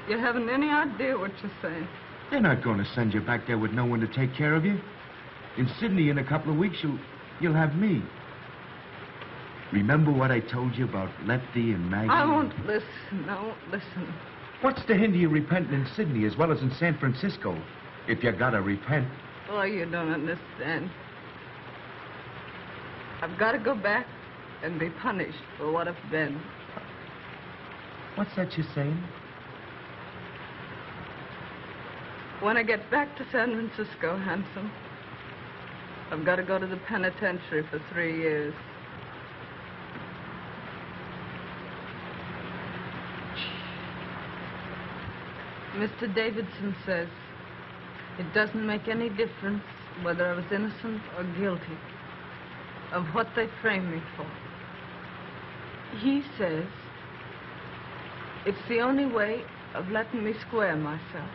You haven't any idea what you're saying. They're not going to send you back there with no one to take care of you. In Sydney, in a couple of weeks, you'll have me. Remember what I told you about Lefty and Maggie? I won't listen. I won't listen. What's to hinder you repenting in Sydney as well as in San Francisco? If you gotta repent. Oh, you don't understand. I've got to go back and be punished for what I've been. What's that you're saying? When I get back to San Francisco, Handsome, I've got to go to the penitentiary for 3 years. Mr. Davidson says it doesn't make any difference whether I was innocent or guilty of what they framed me for. He says it's the only way of letting me square myself.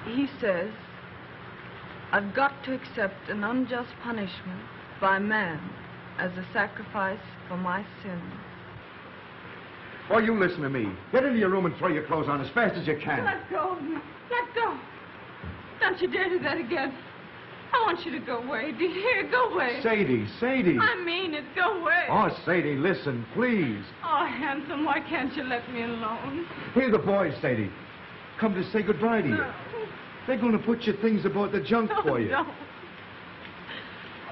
He says I've got to accept an unjust punishment by man as a sacrifice for my sins. Oh, you listen to me. Get into your room and throw your clothes on as fast as you can. Let go of me. Let go. Don't you dare do that again. I want you to go away. Do you hear? Go away. Sadie, Sadie. I mean it. Go away. Oh, Sadie, listen, please. Oh, Handsome, why can't you let me alone? Here are the boys, Sadie. Come to say goodbye to you. No. They're going to put your things aboard the junk for you. No.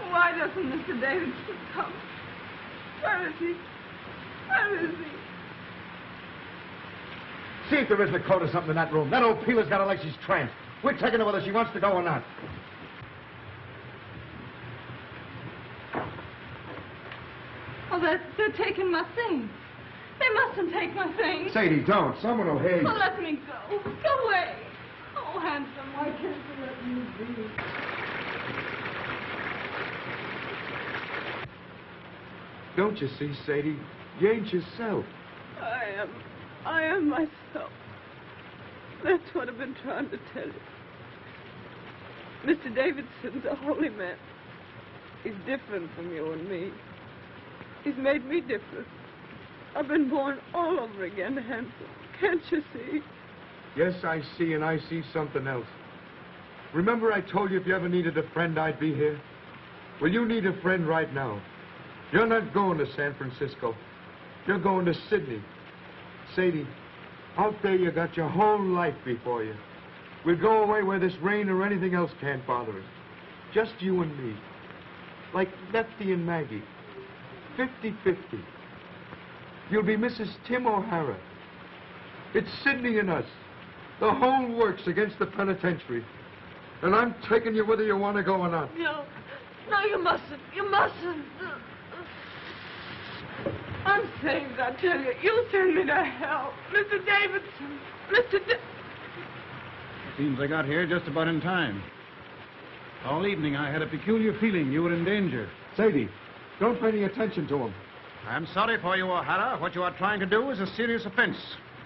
Why doesn't Mr. Davidson come? Where is he? Where is he? See if there isn't a coat or something in that room. That old peeler's got her like she's tranced. We're taking her whether she wants to go or not. Oh, they're taking my things. They mustn't take my things. Sadie, don't. Someone will hear you. Oh, let me go. Go away. Oh, Handsome, why can't you let me be? Don't you see, Sadie? You ain't yourself. I am myself. That's what I've been trying to tell you. Mr. Davidson's a holy man. He's different from you and me. He's made me different. I've been born all over again, Handsome. Can't you see? Yes, I see, and I see something else. Remember I told you if you ever needed a friend, I'd be here? Well, you need a friend right now. You're not going to San Francisco. You're going to Sydney. Sadie, out there you got your whole life before you. We'll go away where this rain or anything else can't bother us. Just you and me. Like Lefty and Maggie. 50-50. You'll be Mrs. Tim O'Hara. It's Sydney and us. The whole works against the penitentiary. And I'm taking you whether you want to go or not. No, you mustn't. You mustn't. I'm saved, I tell you. You'll send me to hell. Mr. Davidson. Seems I got here just about in time. All evening I had a peculiar feeling you were in danger. Sadie, don't pay any attention to him. I'm sorry for you, O'Hara. What you are trying to do is a serious offense.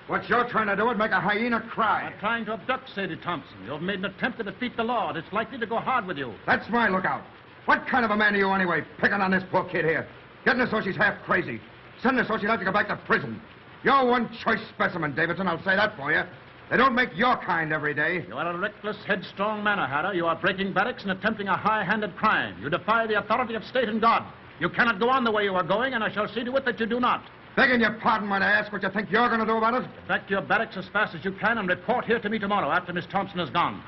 What you're trying to do is make a hyena cry. You're trying to abduct Sadie Thompson. You've made an attempt to defeat the law, and it's likely to go hard with you. That's my lookout. What kind of a man are you anyway, picking on this poor kid here? Getting her so she's half crazy. Sending her so she'll have to go back to prison. You're one choice specimen, Davidson, I'll say that for you. They don't make your kind every day. You are a reckless, headstrong man, O'Hara. You are breaking barracks and attempting a high-handed crime. You defy the authority of state and God. You cannot go on the way you are going, and I shall see to it that you do not. Begging your pardon when I ask what you think you're going to do about it? Get back to your barracks as fast as you can and report here to me tomorrow after Miss Thompson is gone.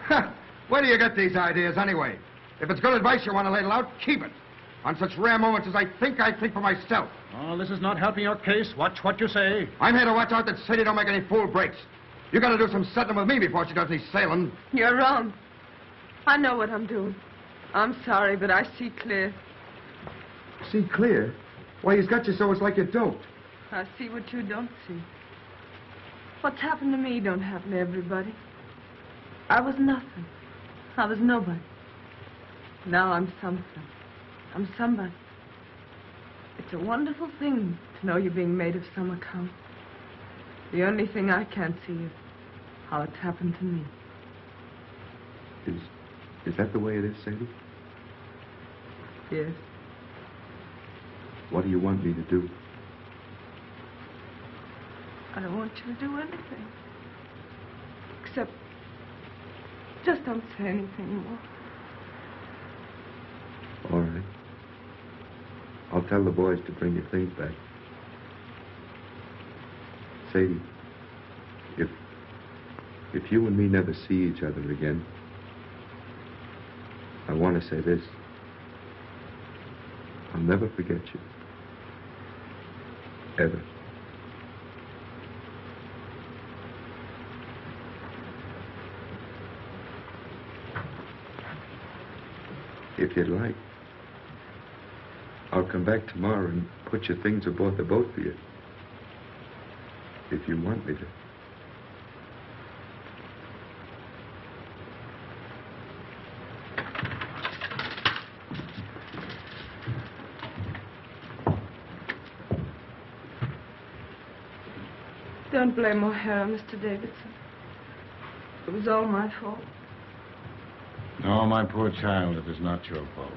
Where do you get these ideas anyway? If it's good advice you want to ladle out, keep it. On such rare moments as I think for myself. Oh, this is not helping your case. Watch what you say. I'm here to watch out that Sadie don't make any fool breaks. You got to do some settling with me before she does any sailing. You're wrong. I know what I'm doing. I'm sorry, but I see clear. See clear? Why, he's got you so it's like you're doped. I see what you don't see. What's happened to me don't happen to everybody. I was nothing. I was nobody. Now I'm something. I'm somebody. It's a wonderful thing to know you're being made of some account. The only thing I can't see is how it's happened to me. Is that the way it is, Sadie? Yes. What do you want me to do? I don't want you to do anything. Except, just don't say anything more. All right. I'll tell the boys to bring your things back. Sadie, if you and me never see each other again, I want to say this. I'll never forget you. Ever. If you'd like, I'll come back tomorrow and put your things aboard the boat for you. If you want me to. Don't blame O'Hara, Mr. Davidson. It was all my fault. No, my poor child, it is not your fault.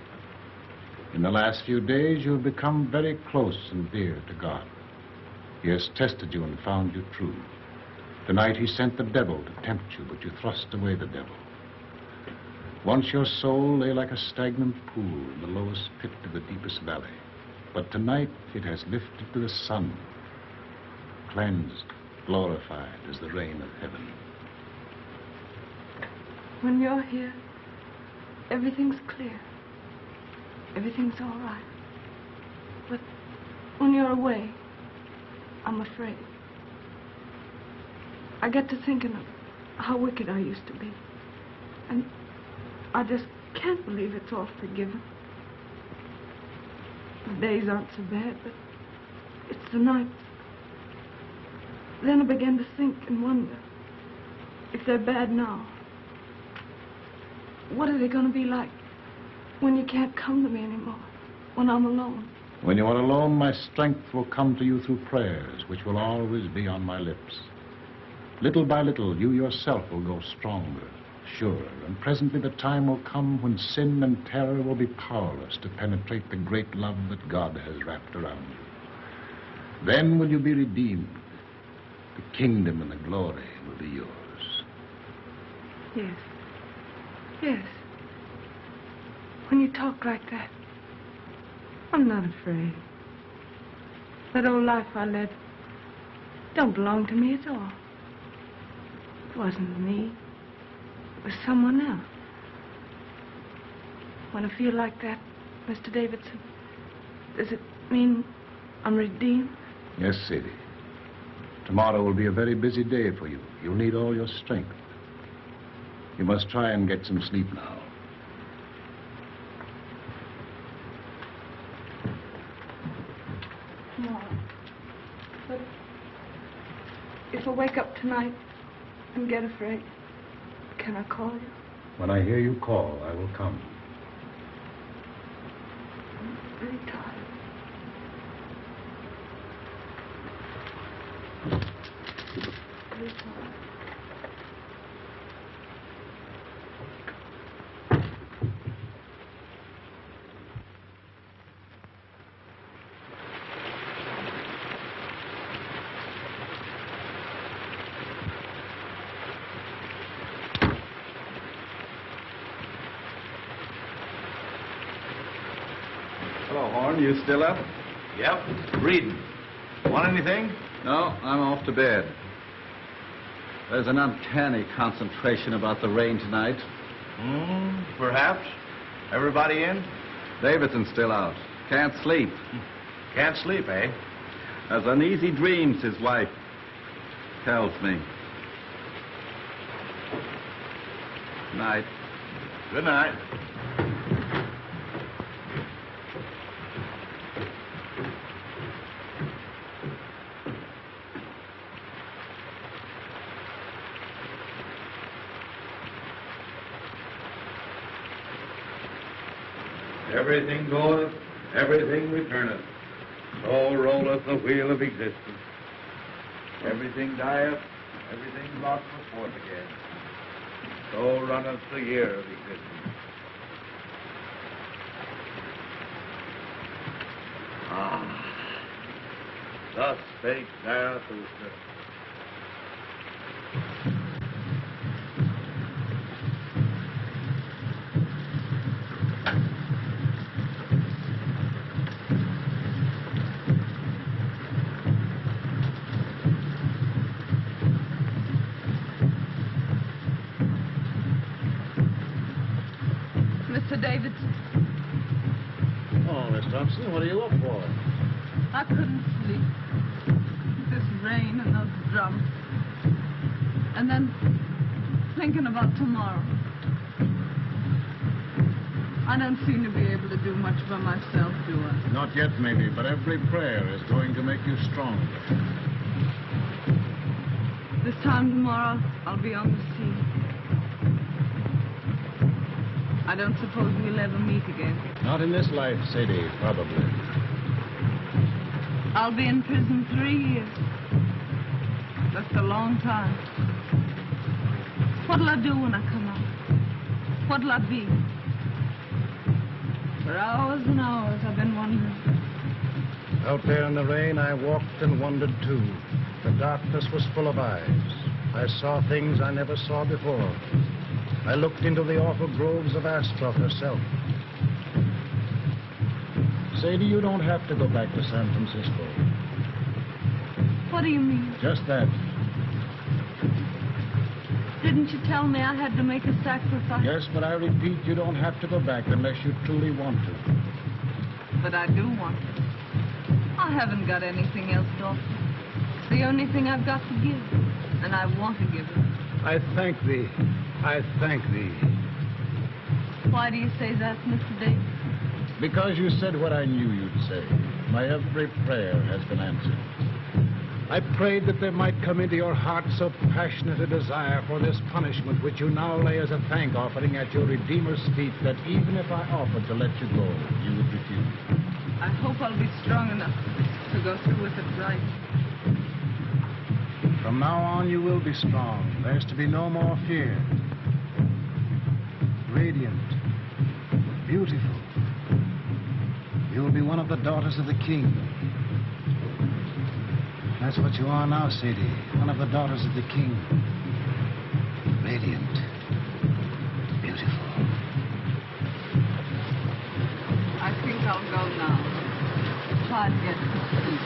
In the last few days, you have become very close and dear to God. He has tested you and found you true. Tonight, he sent the devil to tempt you, but you thrust away the devil. Once your soul lay like a stagnant pool in the lowest pit of the deepest valley. But tonight, it has lifted to the sun, cleansed, glorified as the rain of heaven. When you're here, everything's clear. Everything's all right. But when you're away, I'm afraid. I get to thinking of how wicked I used to be. And I just can't believe it's all forgiven. The days aren't so bad, but it's the nights. Then I began to think and wonder, if they're bad now, what are they going to be like when you can't come to me anymore, when I'm alone? When you are alone, my strength will come to you through prayers, which will always be on my lips. Little by little, you yourself will grow stronger, surer, and presently the time will come when sin and terror will be powerless to penetrate the great love that God has wrapped around you. Then will you be redeemed. The kingdom and the glory will be yours. Yes. Yes. When you talk like that, I'm not afraid. That old life I led don't belong to me at all. It wasn't me. It was someone else. When I feel like that, Mr. Davidson, does it mean I'm redeemed? Yes, Sadie. Tomorrow will be a very busy day for you. You'll need all your strength. You must try and get some sleep now. Tomorrow. But if I wake up tonight and get afraid, can I call you? When I hear you call, I will come. I'm really tired. Really tired. Hello, Horn. You still up? Yep, reading. Want anything? No, I'm off to bed. There's an uncanny concentration about the rain tonight. Perhaps. Everybody in? Davidson's still out. Can't sleep. Can't sleep, eh? Has uneasy dreams, his wife tells me. Night. Good night. Everything goeth, everything returneth. So rolleth the wheel of existence. Everything dieth, everything brought forth again. So runneth the year of existence. Thus spake Zarathustra. Mr. Davidson. Oh, Miss Thompson, what are you up for? I couldn't sleep. This rain and those drums. And then thinking about tomorrow. I don't seem to be able to do much for myself, do I? Not yet, maybe, but every prayer is going to make you stronger. This time tomorrow, I'll be on the sea. I don't suppose we'll ever meet again. Not in this life, Sadie, probably. I'll be in prison 3 years. That's a long time. What'll I do when I come out? What'll I be? For hours and hours, I've been wondering. Out there in the rain, I walked and wondered, too. The darkness was full of eyes. I saw things I never saw before. I looked into the awful groves of Astroth herself. Sadie, you don't have to go back to San Francisco. What do you mean? Just that. Didn't you tell me I had to make a sacrifice? Yes, but I repeat, you don't have to go back unless you truly want to. But I do want to. I haven't got anything else to offer. It's the only thing I've got to give, and I want to give it. I thank thee. I thank thee. Why do you say that, Mr. Davis? Because you said what I knew you'd say. My every prayer has been answered. I prayed that there might come into your heart so passionate a desire for this punishment which you now lay as a thank offering at your Redeemer's feet that even if I offered to let you go, you would refuse. I hope I'll be strong enough to go through with it right. From now on, you will be strong. There's to be no more fear. Radiant. Beautiful. You'll be one of the daughters of the king. That's what you are now, Sadie. One of the daughters of the king. Radiant. Beautiful. I think I'll go now. Try to get to sleep.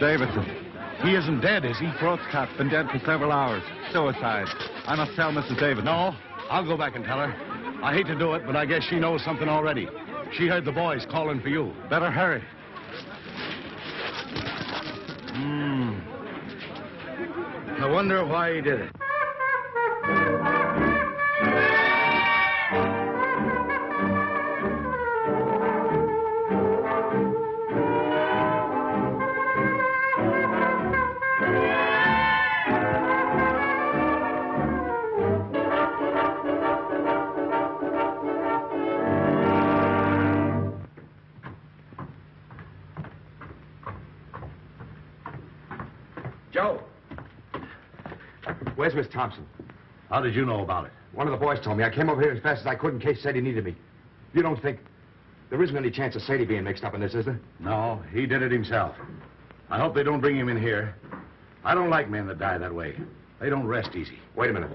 Davidson. He isn't dead, is he? Throat's cut. Been dead for several hours. Suicide. I must tell Mrs. Davidson. No, I'll go back and tell her. I hate to do it, but I guess she knows something already. She heard the boys calling for you. Better hurry. I wonder why he did it. Joe. Where's Miss Thompson? How did you know about it? One of the boys told me. I came over here as fast as I could in case Sadie needed me. You don't think there isn't any chance of Sadie being mixed up in this, is there? No, he did it himself. I hope they don't bring him in here. I don't like men that die that way. They don't rest easy. Wait a minute.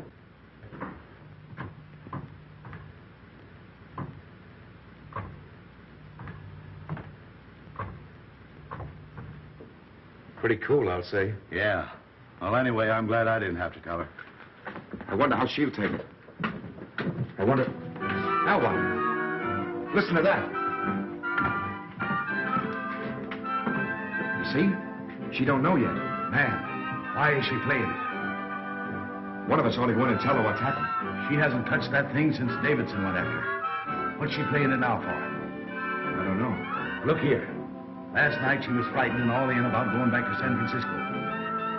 Pretty cool, I'll say. Yeah. Well, anyway, I'm glad I didn't have to tell her. I wonder how she'll take it. I wonder... Now what? Listen to that. You see? She don't know yet. Man, why is she playing it? One of us ought to go in and tell her what's happened. She hasn't touched that thing since Davidson went after her. What's she playing it now for? I don't know. Look here. Last night she was frightened and all in about going back to San Francisco.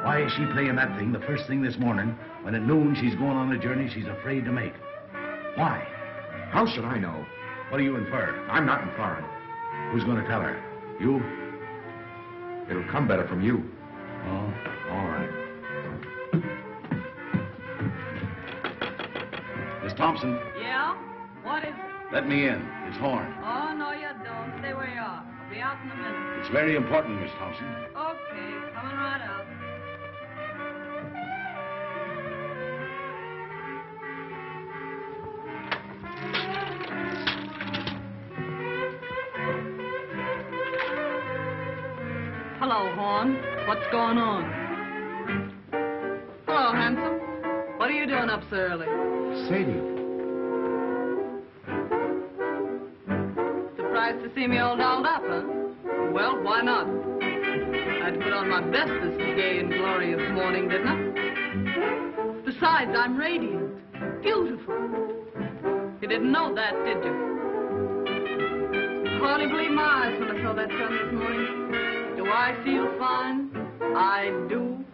Why is she playing that thing the first thing this morning when at noon she's going on a journey she's afraid to make? Why? How should I know? What do you infer? I'm not inferring. Who's going to tell her? You? It'll come better from you. Oh, all right. Miss Thompson. Yeah? What is it? Let me in. It's Horn. Oh, no, you don't. Stay where you are. I'll be out in a minute. It's very important, Miss Thompson. Okay, coming right out. Hello, Horn. What's going on? Hello, handsome. What are you doing up so early? Sadie. Surprised to see me all dolled up, huh? Well, why not? I had to put on my best this gay and glorious morning, didn't I? Besides, I'm radiant. Beautiful. You didn't know that, did you? Hardly believe my eyes when I saw that sun this morning. Do I feel fine? I do.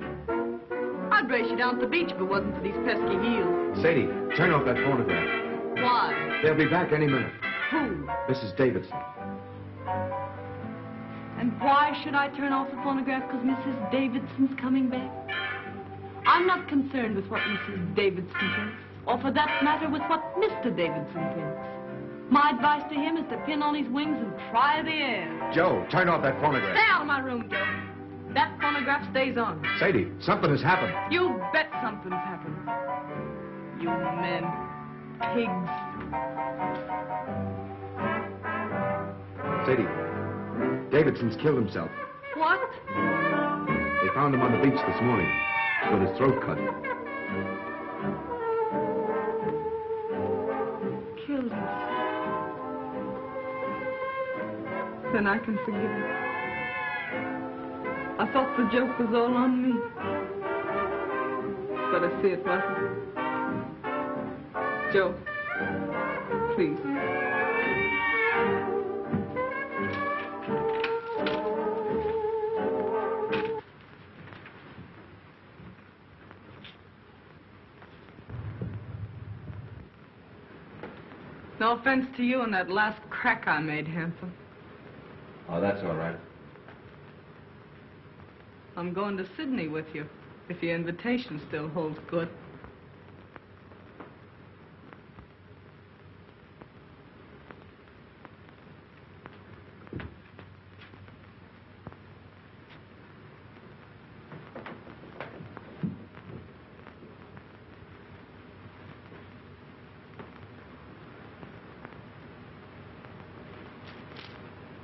I'd race you down to the beach if it wasn't for these pesky heels. Sadie, turn off that phonograph. Why? They'll be back any minute. Who? Mrs. Davidson. And why should I turn off the phonograph? Because Mrs. Davidson's coming back? I'm not concerned with what Mrs. Davidson thinks, or for that matter with what Mr. Davidson thinks. My advice to him is to pin on his wings and try the air. Joe, turn off that phonograph. Stay out of my room, Joe. That phonograph stays on. Sadie, something has happened. You bet something's happened. You men. Pigs. Sadie, Davidson's killed himself. What? They found him on the beach this morning with his throat cut. Killed himself. Then I can forgive him. I thought the joke was all on me. But I see it wasn't. Joe, please. No offense to you and that last crack I made, handsome. Oh, that's all right. I'm going to Sydney with you, if your invitation still holds good.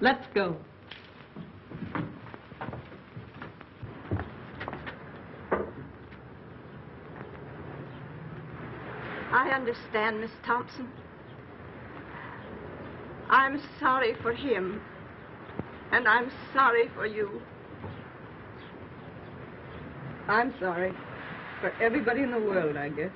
Let's go. I understand, Miss Thompson. I'm sorry for him, and I'm sorry for you. I'm sorry for everybody in the world, I guess.